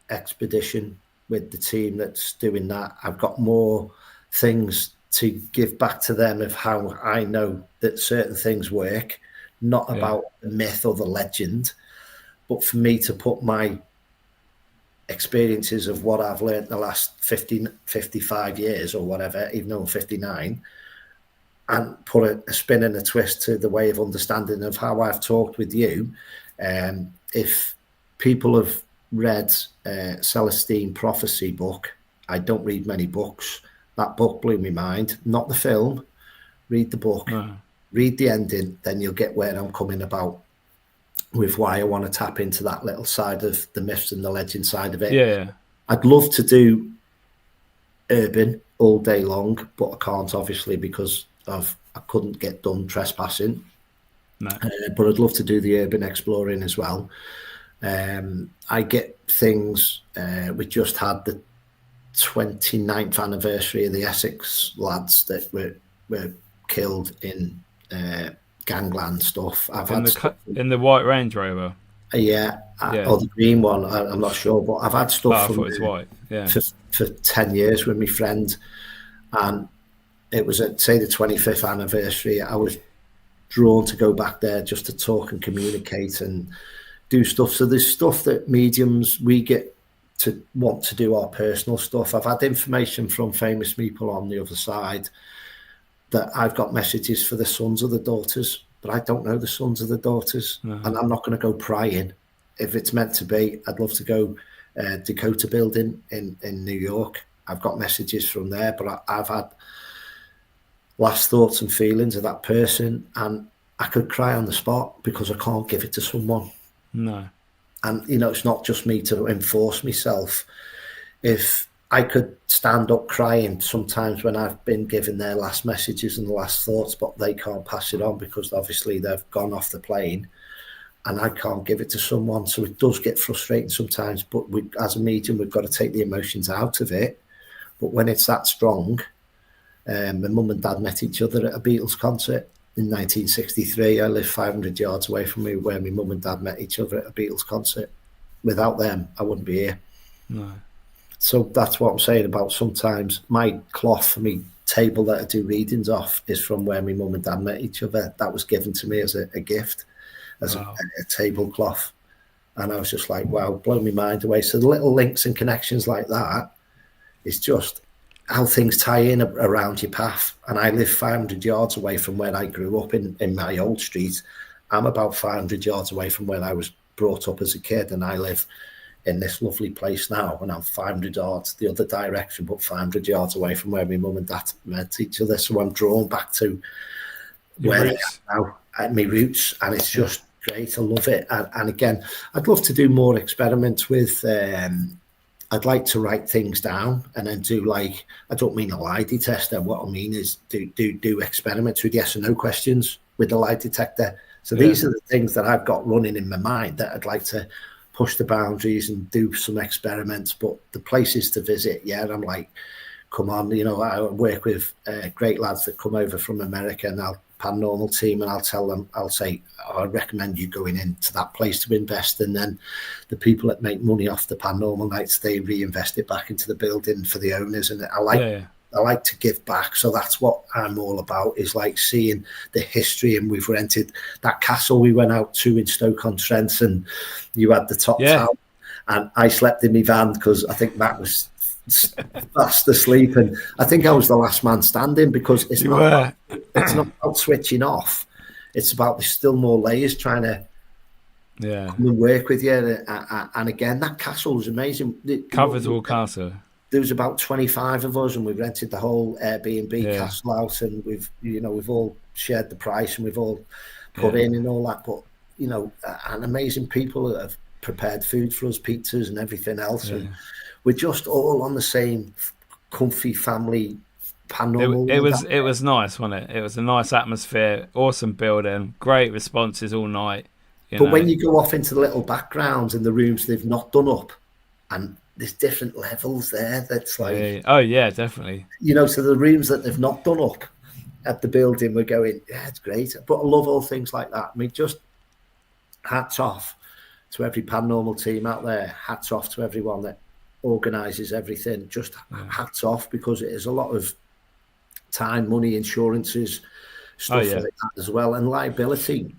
expedition with the team that's doing that. I've got more things to give back to them of how I know that certain things work, not about the myth or the legend, but for me to put my experiences of what I've learned the last 55 years or whatever, even though I'm 59, and put a spin and a twist to the way of understanding of how I've talked with you. If people have read Celestine Prophecy book, I don't read many books. That book blew my mind. Not the film. Read the book. Read the ending, then you'll get where I'm coming about with why I want to tap into that little side of the myths and the legend side of it. Yeah. I'd love to do urban all day long, but I can't, obviously, because I couldn't get done trespassing. No. But I'd love to do the urban exploring as well. I get things, we just had the 29th anniversary of the Essex lads that were killed in gangland stuff. In the white Range Rover. Or the green one. I'm not sure, but I've had stuff. I thought it was white. Yeah. For 10 years with my friend, and it was at, say, the 25th anniversary. I was drawn to go back there just to talk and communicate and do stuff. So there's stuff that mediums, we get to want to do our personal stuff. I've had information from famous people on the other side that I've got messages for the sons or the daughters, but I don't know the sons or the daughters. And I'm not going to go prying. If it's meant to be, I'd love to go Dakota Building in New York. I've got messages from there, but I've had last thoughts and feelings of that person, and I could cry on the spot because I can't give it to someone. No. And, it's not just me to enforce myself. If I could stand up crying sometimes when I've been given their last messages and the last thoughts, but they can't pass it on because obviously they've gone off the plane and I can't give it to someone. So it does get frustrating sometimes, but as a medium, we've got to take the emotions out of it. But when it's that strong, my mum and dad met each other at a Beatles concert in 1963. I live 500 yards away from where my mum and dad met each other at a Beatles concert. Without them, I wouldn't be here. No. So that's what I'm saying about sometimes my cloth for me table that I do readings off is from where my mum and dad met each other. That was given to me as a gift, as a tablecloth. And I was just like, wow, blown my mind away. So the little links and connections like that is just how things tie in around your path. And I live 500 yards away from where I grew up in my old street. I'm about 500 yards away from where I was brought up as a kid, and I live in this lovely place now, and I'm 500 yards the other direction, but 500 yards away from where my mum and dad met each other. So I'm drawn back to where I am now, at my roots, and it's just great. I love it. And again, I'd love to do more experiments with, I'd like to write things down and then do I don't mean a lie detector. What I mean is do experiments with yes or no questions with the lie detector. So these are the things that I've got running in my mind that I'd like to push the boundaries and do some experiments. But the places to visit, I'm like, come on, I work with great lads that come over from America, and I'll paranormal team, and I'll say, I recommend you going into that place to invest. And then the people that make money off the paranormal nights, they reinvest it back into the building for the owners. And I like to give back. So that's what I'm all about, is like seeing the history. And we've rented that castle we went out to in Stoke-on-Trent, and you had the top tower, and I slept in my van because I think Matt was fast asleep, and I think I was the last man standing, because it's not about switching off. It's about, there's still more layers trying to come and work with you. And again, that castle was amazing. Coverswell Castle. There was about 25 of us, and we rented the whole Airbnb castle out, and we've all shared the price, and we've all put in and all that. But and amazing people that have prepared food for us, pizzas and everything else, and we're just all on the same comfy family paranormal. It was nice, wasn't it? It was a nice atmosphere, awesome building, great responses all night. But when you go off into the little backgrounds and the rooms they've not done up, and there's different levels there, that's like, oh yeah, definitely. So the rooms that they've not done up at the building, we're going, yeah, it's great. But I love all things like that. I mean, just hats off to every paranormal team out there. Hats off to everyone that organises everything. Just hats off, because it is a lot of time, money, insurances, stuff like that as well, and liability.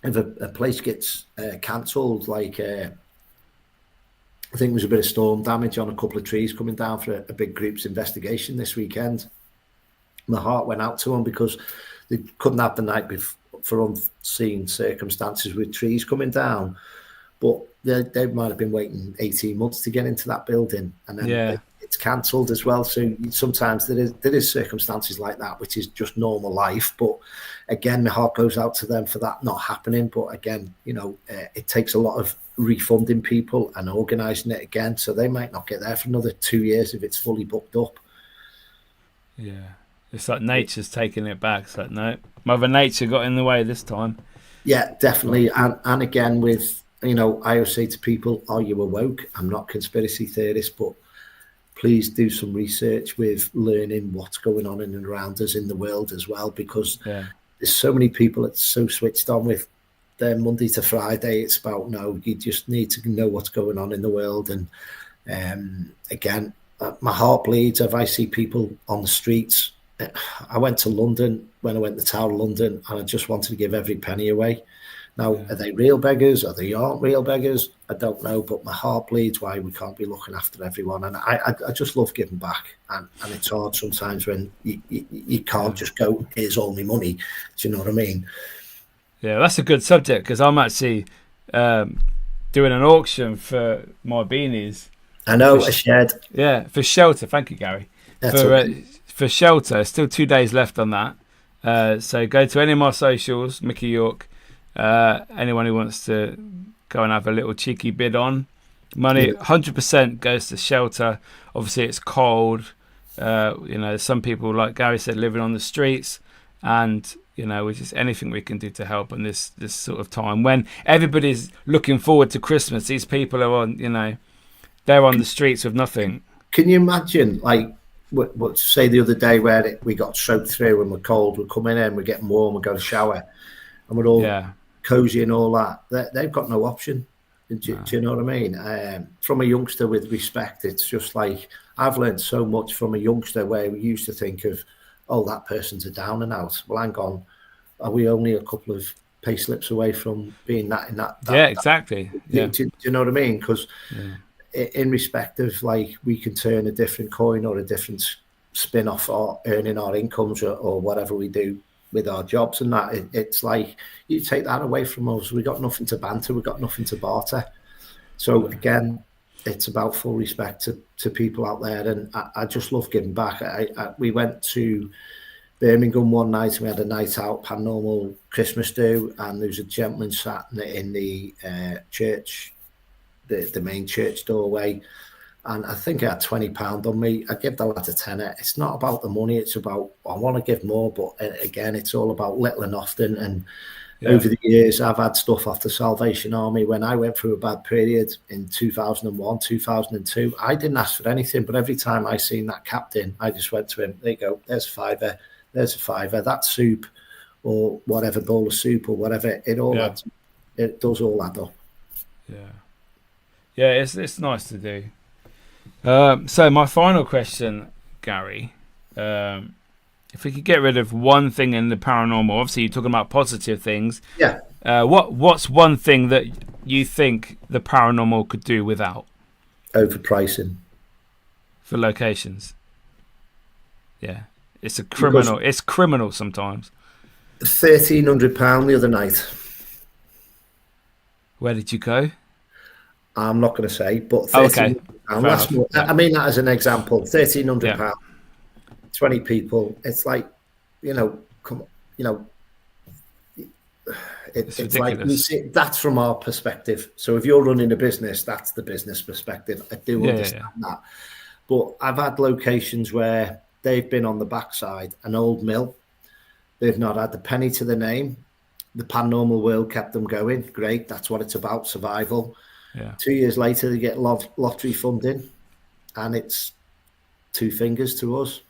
If a place gets cancelled, like I think there was a bit of storm damage on a couple of trees coming down for a big group's investigation this weekend. My heart went out to them, because they couldn't have the night for unforeseen circumstances with trees coming down. But they might have been waiting 18 months to get into that building, and then it's cancelled as well. So sometimes there is circumstances like that, which is just normal life. But again, my heart goes out to them for that not happening. But again, it takes a lot of refunding people and organising it again. So they might not get there for another 2 years if it's fully booked up. Yeah. It's like nature's taking it back. It's like, no, Mother Nature got in the way this time. Yeah, definitely. And again, with, I always say to people, are you awoke? I'm not a conspiracy theorist, but please do some research with learning what's going on in and around us in the world as well, because there's so many people that's so switched on with their Monday to Friday. It's about, no, you just need to know what's going on in the world. And again, my heart bleeds if I see people on the streets. I went to London when I went to the Tower of London, and I just wanted to give every penny away. Now, are they real beggars? Are they aren't real beggars? I don't know, but my heart bleeds why we can't be looking after everyone. And I just love giving back. And it's hard sometimes when you can't just go, here's all my money. Do you know what I mean? Yeah, that's a good subject, because I'm actually doing an auction for my beanies. I know, a shed. Yeah, for shelter. Thank you, Gary. For shelter, still 2 days left on that. So go to any of my socials, Miki York. Anyone who wants to go and have a little cheeky bid on money, 100% goes to shelter. Obviously, it's cold. Some people, like Gary said, living on the streets, and just anything we can do to help in this sort of time when everybody's looking forward to Christmas. These people are on, they're on the streets with nothing. Can you imagine, like, what say the other day where we got soaked through and we're cold, we're coming in, we're getting warm, we go to shower, and we're all cozy and all that. They've got no option. Do you know what I mean? From a youngster, with respect, it's just like, I've learned so much from a youngster where we used to think of, oh, that person's a down and out. Well, hang on, are we only a couple of pay slips away from being that in that? Exactly. Do you know what I mean? Because in respect of, like, we can turn a different coin or a different spin off or earning our incomes or whatever we do with our jobs and that, it's like, you take that away from us, we got nothing to banter, we got nothing to barter. So again, it's about full respect to people out there, and I just love giving back. We went to Birmingham one night and we had a night out, paranormal Christmas do, and there was a gentleman sat in the church, the main church doorway, and I think I had £20 on me. I give the lad a tenner. It's not about the money, it's about, I want to give more, but again, it's all about little and often. And over the years, I've had stuff off the Salvation Army. When I went through a bad period in 2001, 2002, I didn't ask for anything, but every time I seen that captain, I just went to him, there you go, there's a fiver, that soup, or whatever bowl of soup or whatever, it does all add up. Yeah, it's nice to do. So my final question, Gary, if we could get rid of one thing in the paranormal, obviously you're talking about positive things. Yeah. What's one thing that you think the paranormal could do without? Overpricing. For locations. Yeah. It's criminal. It's criminal sometimes. £1,300 the other night. Where did you go? I'm not going to say, but £1,300. That's more, I mean that as an example. £1,300, 20 people. It's like, it's like we see, that's from our perspective. So if you're running a business, that's the business perspective. I do understand that. But I've had locations where they've been on the backside, an old mill. They've not had a penny to the name. The paranormal world kept them going. Great. That's what it's about, survival. Yeah. 2 years later, they get lottery funding, and it's two fingers to us.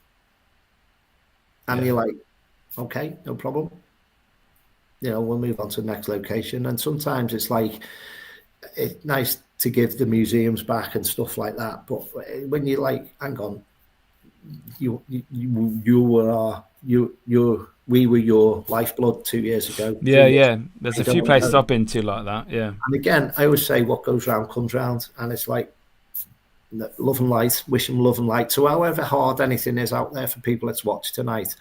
And you're like, okay, no problem. We'll move on to the next location. And sometimes it's like, it's nice to give the museums back and stuff like that. But when you're like, hang on, we were your lifeblood 2 years ago. Yeah. There's a few places I've been to like that. Yeah. And again, I always say, what goes round comes round, and it's like love and light. Wish them love and light. So however hard anything is out there for people that's watched tonight,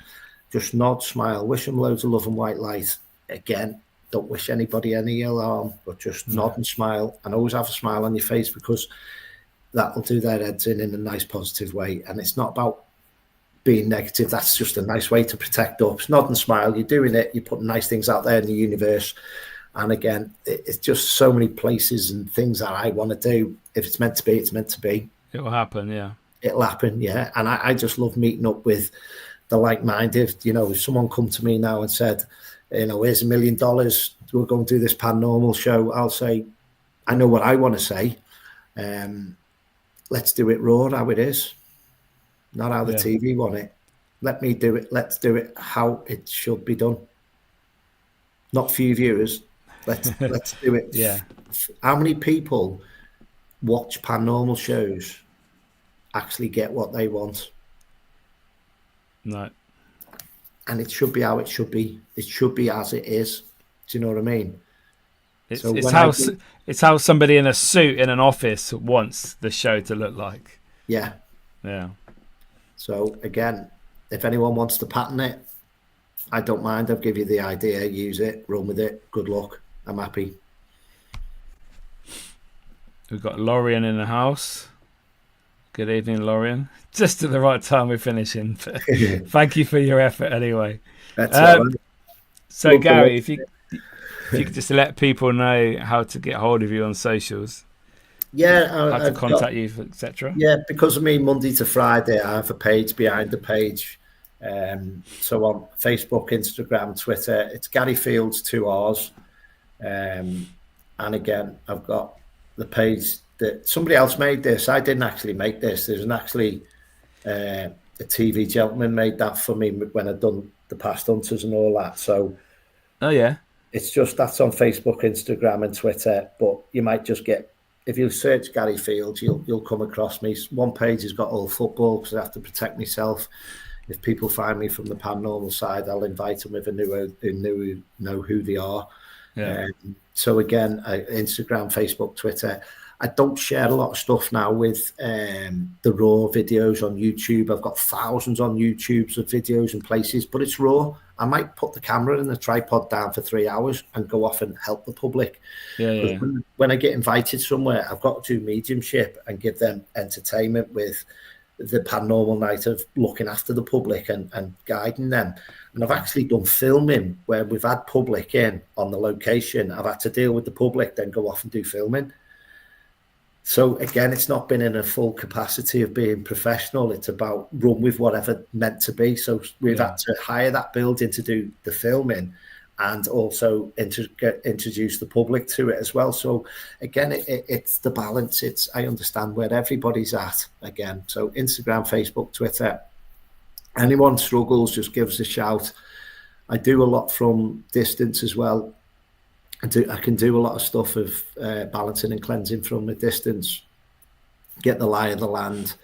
just nod, smile, wish them loads of love and white light. Again, don't wish anybody any ill harm, but just nod and smile, and always have a smile on your face, because that'll do their heads in a nice positive way. And it's not about being negative. That's just a nice way to protect us. Nod and smile. You're doing it. You're putting nice things out there in the universe. And again, it's just so many places and things that I want to do. If it's meant to be, it's meant to be. It will happen, yeah. It'll happen, yeah. And I just love meeting up with the like-minded. If someone come to me now and said, here's $1 million, we're going to do this paranormal show, I'll say, I know what I want to say. Let's do it raw, how it is. Not how the TV want it. Let me do it. Let's do it how it should be done. Not few viewers. Let's do it. Yeah. How many people watch paranormal shows actually get what they want? No. And it should be how it should be. It should be as it is. Do you know what I mean? It's how somebody in a suit in an office wants the show to look like. Yeah. Yeah. So again, if anyone wants to patent it, I don't mind. I'll give you the idea, use it, run with it. Good luck. I'm happy. We've got Lorian in the house. Good evening, Lorian. Just at the right time we're finishing. Thank you for your effort anyway. That's all right. So Gary, if you could just let people know how to get hold of you on socials. Yeah, how to contact you, etc. Yeah, because of me, Monday to Friday, I have a page behind the page. So on Facebook, Instagram, Twitter, it's Garry Fields 2 R's. And again, I've got the page that somebody else made this. I didn't actually make this. There's actually a TV gentleman made that for me when I'd done the Past Hunters and all that. So, oh yeah, it's just that's on Facebook, Instagram, and Twitter. But you might just get, if you search Garry Fields, you'll come across me. One page has got all football because I have to protect myself. If people find me from the paranormal side, I'll invite them if I know who they are. Yeah. So again, Instagram, Facebook, Twitter. I don't share a lot of stuff now with the raw videos on YouTube. I've got thousands on YouTube of videos and places, but it's raw. I might put the camera and the tripod down for 3 hours and go off and help the public. Yeah. When I get invited somewhere, I've got to do mediumship and give them entertainment with the paranormal night of looking after the public and guiding them. And I've actually done filming where we've had public in on the location. I've had to deal with the public, then go off and do filming. So again, it's not been in a full capacity of being professional. It's about run with whatever meant to be. So we've had to hire that building to do the filming and also introduce the public to it as well. So again, it's the balance. I understand where everybody's at again. So Instagram, Facebook, Twitter, anyone struggles, just give us a shout. I do a lot from distance as well. I can do a lot of stuff of balancing and cleansing from a distance, get the lie of the land,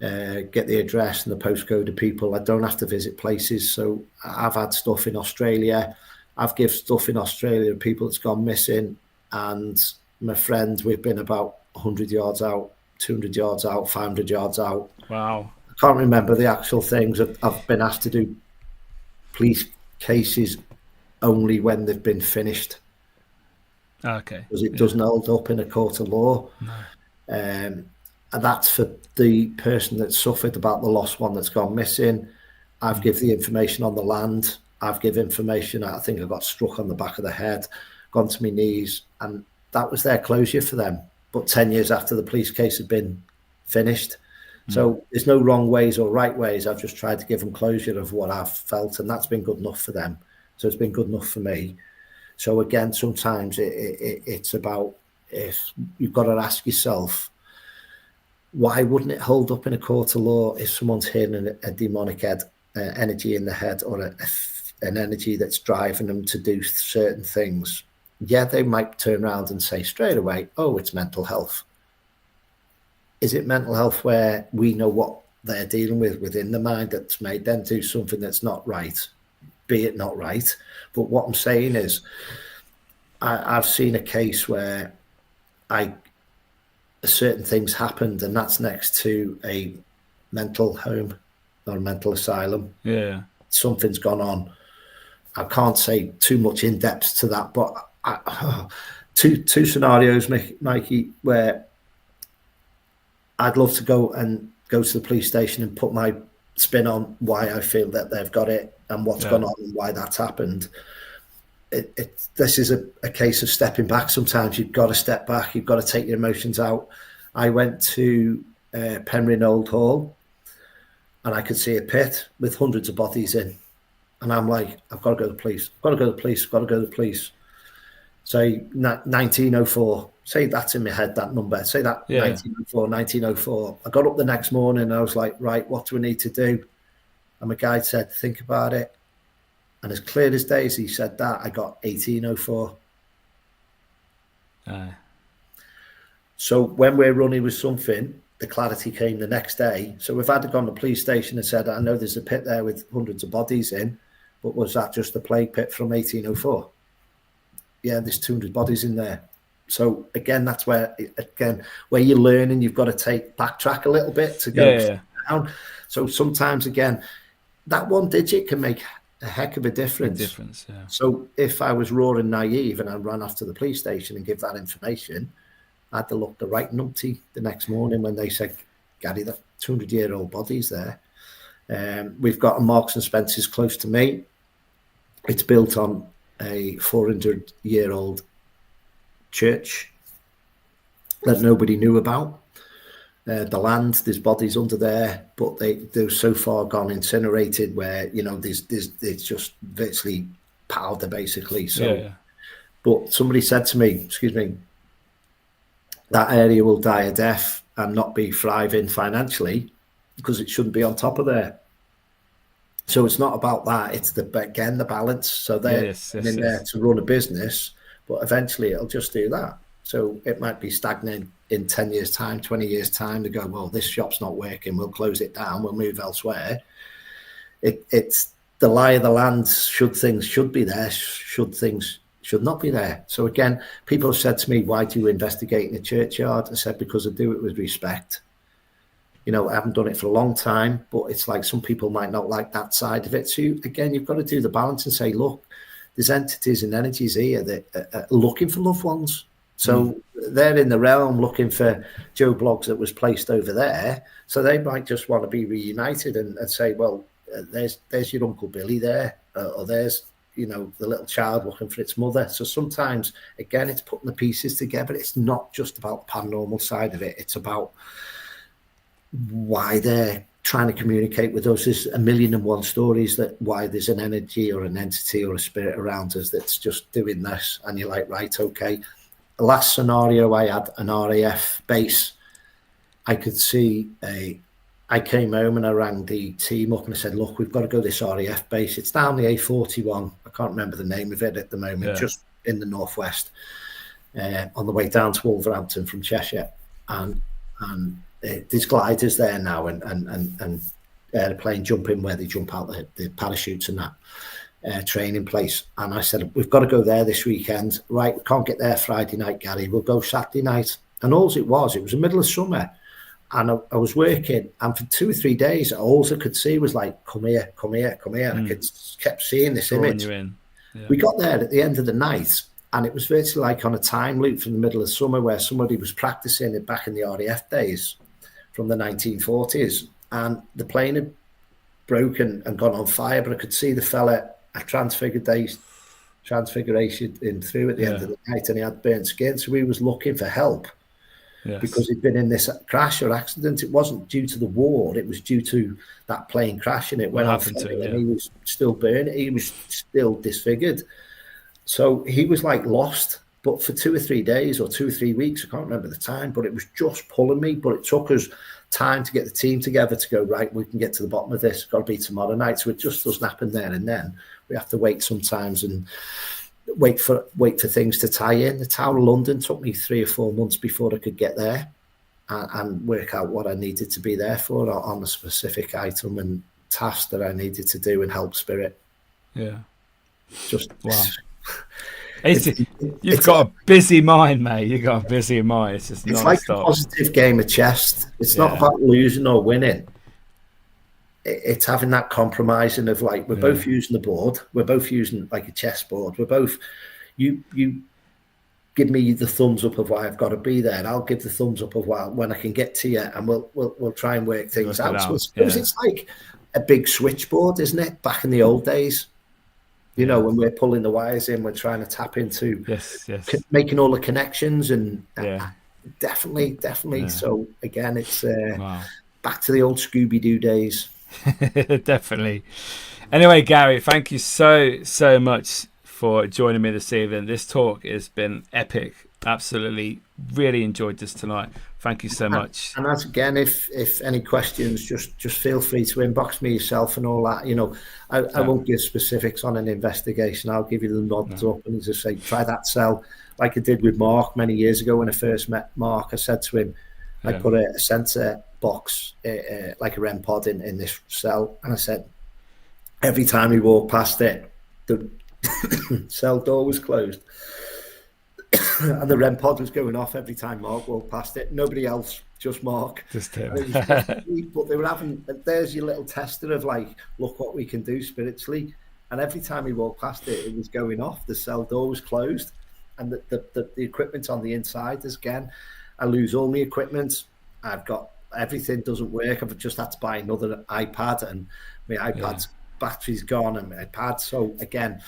get the address and the postcode of people. I don't have to visit places. So I've had stuff in Australia. I've given stuff in Australia to people that's gone missing. And my friend, we've been about 100 yards out, 200 yards out, 500 yards out. Wow. I can't remember the actual things. I've been asked to do police cases only when they've been finished. Okay. Because it doesn't hold up in a court of law. No. And that's for the person that suffered about the lost one that's gone missing. I've given the information on the land. I've given information. I think I got struck on the back of the head, gone to my knees, and that was their closure for them. But 10 years after the police case had been finished. So there's no wrong ways or right ways. I've just tried to give them closure of what I've felt, and that's been good enough for them. So it's been good enough for me. So again, sometimes it's about, if you've got to ask yourself, why wouldn't it hold up in a court of law if someone's hearing a demonic energy in the head, or an energy that's driving them to do certain things? Yeah, they might turn around and say straight away, oh, it's mental health. Is it mental health where we know what they're dealing with within the mind that's made them do something that's not right, be it not right? But what I'm saying is, I've seen a case where certain things happened, and that's next to a mental home or a mental asylum. Yeah. Something's gone on. I can't say too much in depth to that, but two scenarios, Mikey, where I'd love to go to the police station and put my spin on why I feel that they've got it and what's gone on and why that's happened. This is a case of stepping back. Sometimes you've got to step back. You've got to take your emotions out. I went to Penryn Old Hall, and I could see a pit with hundreds of bodies in. And I'm like, I've got to go to the police. I've got to go to the police. I've got to go to the police. Say 1904. Say that's in my head, that number. Say that 1904. I got up the next morning and I was like, right, what do we need to do? And my guide said, think about it. And as clear as day as he said that, I got 1804. So when we're running with something, the clarity came the next day. So if I'd have gone to the police station and said, I know there's a pit there with hundreds of bodies in, but was that just a plague pit from 1804? Yeah, there's 200 bodies in there. So again, that's where you're learning, you've got to backtrack a little bit to go down. So sometimes, again, that one digit can make a heck of a difference. So if I was raw and naive and I ran off to the police station and give that information, I had to look the right numpty the next morning when they said, Gary, that 200-year-old body's there. We've got a Marks and Spencer's close to me. It's built on a 400-year-old church that nobody knew about. The land, there's bodies under there, but they're so far gone incinerated where, it's just virtually powder basically. So, but somebody said to me, excuse me, that area will die a death and not be thriving financially because it shouldn't be on top of there. So it's not about that. It's the balance. So they're in there to run a business, but eventually it'll just do that. So it might be stagnant in 10 years' time, 20 years' time. They go, well, this shop's not working. We'll close it down. We'll move elsewhere. It's the lie of the land. Should things should be there? Should things should not be there? So again, people have said to me, why do you investigate in a churchyard? I said, because I do it with respect. I haven't done it for a long time, but it's like some people might not like that side of it. So again, you've got to do the balance and say, look, there's entities and energies here that are looking for loved ones. So they're in the realm looking for Joe Bloggs that was placed over there. So they might just want to be reunited and say, well, there's your Uncle Billy there, or there's, the little child looking for its mother. So sometimes, again, it's putting the pieces together. It's not just about the paranormal side of it. It's about why they're trying to communicate with us. There's 1,000,001 stories that why there's an energy or an entity or a spirit around us that's just doing this. And you're like, right, okay. Last scenario, I had an RAF base. I could see a I came home and I rang the team up and I said, look, we've got to go to this RAF base. It's down the A41. I can't remember the name of it at the moment, just in the northwest, on the way down to Wolverhampton from Cheshire. And there's gliders there now and airplane jumping where they jump out the parachutes and that training place. And I said, we've got to go there this weekend. Right, we can't get there Friday night, Gary. We'll go Saturday night. And all it was the middle of summer. And I was working, and for 2 or 3 days, all I could see was like, come here, come here, come here. And I kept seeing this image. We got there at the end of the night, and it was virtually like on a time loop from the middle of summer where somebody was practicing it back in the RAF days from the 1940s. And the plane had broken and gone on fire, but I could see the fella at Transfiguration in through at the end of the night, and he had burnt skin. So he was looking for help. Yes. Because he'd been in this crash or accident. It wasn't due to the war, it was due to that plane crashing. It went on fire, and he was still burning, he was still disfigured. So he was like lost. But for 2 or 3 days or 2 or 3 weeks, I can't remember the time, but it was just pulling me. But it took us time to get the team together to go, right, we can get to the bottom of this. It's got to be tomorrow night. So it just doesn't happen there and then. We have to wait sometimes and wait for things to tie in. The Tower of London took me 3 or 4 months before I could get there and work out what I needed to be there for on a specific item and task that I needed to do and help spirit. Yeah. Just wow. You've got a busy mind, mate. You've got a busy mind. It's just it's like a positive game of chess. It's not about losing or winning. It's having that compromising of like, we're both using the board. We're both using like a chessboard. We're both, you give me the thumbs up of why I've got to be there, and I'll give the thumbs up of when I can get to you, and we'll try and work things out. So I suppose it's like a big switchboard, isn't it? Back in the old days, you know, when we're pulling the wires in, we're trying to tap into making all the connections and definitely. Yeah. So again, it's back to the old Scooby-Doo days. Definitely. Anyway, Gary, thank you so much for joining me this evening. This talk has been epic. Absolutely, really enjoyed this tonight. Thank you so much. And as again, if any questions, just feel free to inbox me yourself and all that. You know, I won't give specifics on an investigation. I'll give you the nods up and just say, try that cell, like I did with Mark many years ago when I first met Mark. I said to him, I put a sensor box, like a REM pod in this cell, and I said, every time we walked past it, the cell door was closed and the REM pod was going off every time Mark walked past it. Nobody else, just Mark. Just him. But they were having, there's your little tester of like, look what we can do spiritually. And every time he walked past it, it was going off. The cell door was closed, and the equipment on the inside is again. I lose all my equipment. I've got everything doesn't work. I've just had to buy another iPad, and my iPad's battery's gone, and my iPad. So again,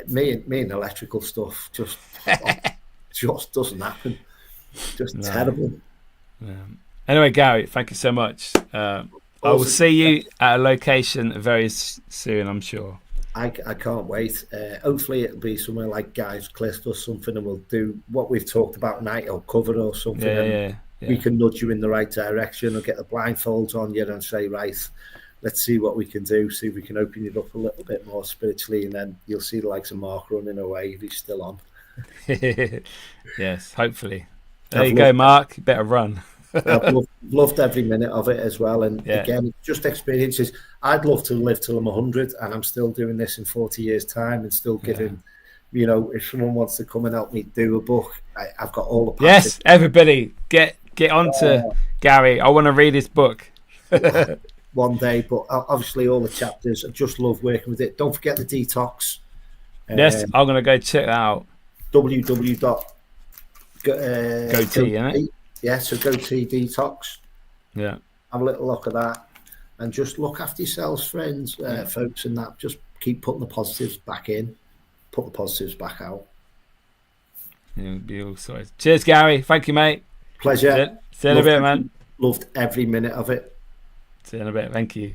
me and electrical stuff just doesn't happen. Just terrible. Yeah. Anyway, Gary, thank you so much. I will see you at a location very soon, I'm sure. I can't wait. Hopefully it'll be somewhere like Guy's Cliff or something, and we'll do what we've talked about tonight, or cover or something. We can nudge you in the right direction, or get the blindfolds on you and say, right, let's see what we can do, see if we can open it up a little bit more spiritually, and then you'll see the likes of Mark running away if he's still on. Yes, hopefully. There you go, Mark. You better run. I've loved every minute of it as well. And again, just experiences. I'd love to live till I'm 100, and I'm still doing this in 40 years' time, and still giving, you know, if someone wants to come and help me do a book, I've got all the Yes, everybody, get on to Gary. I want to read his book. One day, but obviously all the chapters, I just love working with it. Don't forget the detox. Yes, I'm going to go check that out. www.goatee, isn't it? Yeah, so Goatee Detox. Yeah. Have a little look at that. And just look after yourselves, friends, folks, and that. Just keep putting the positives back in. Put the positives back out. Yeah, be all sorted. Cheers, Gary. Thank you, mate. Pleasure. See you in a bit, man. Loved every minute of it. See you in a bit. Thank you.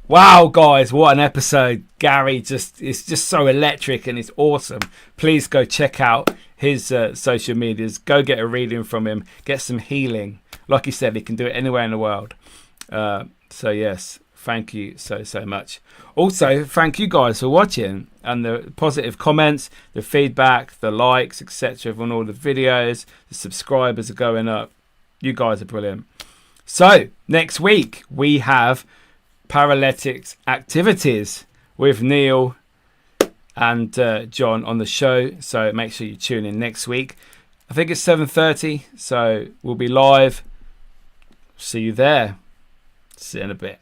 Wow, guys, what an episode. Gary it's just so electric and it's awesome. Please go check out his social medias. Go get a reading from him. Get some healing. Like he said, he can do it anywhere in the world. So, yes, thank you so much. Also, thank you guys for watching and the positive comments, the feedback, the likes, etc. on all the videos. The subscribers are going up. You guys are brilliant. So, next week, we have Paralytics Activities with Neil and John on the show. So, make sure you tune in next week. I think it's 7:30, so we'll be live. See you there. See you in a bit.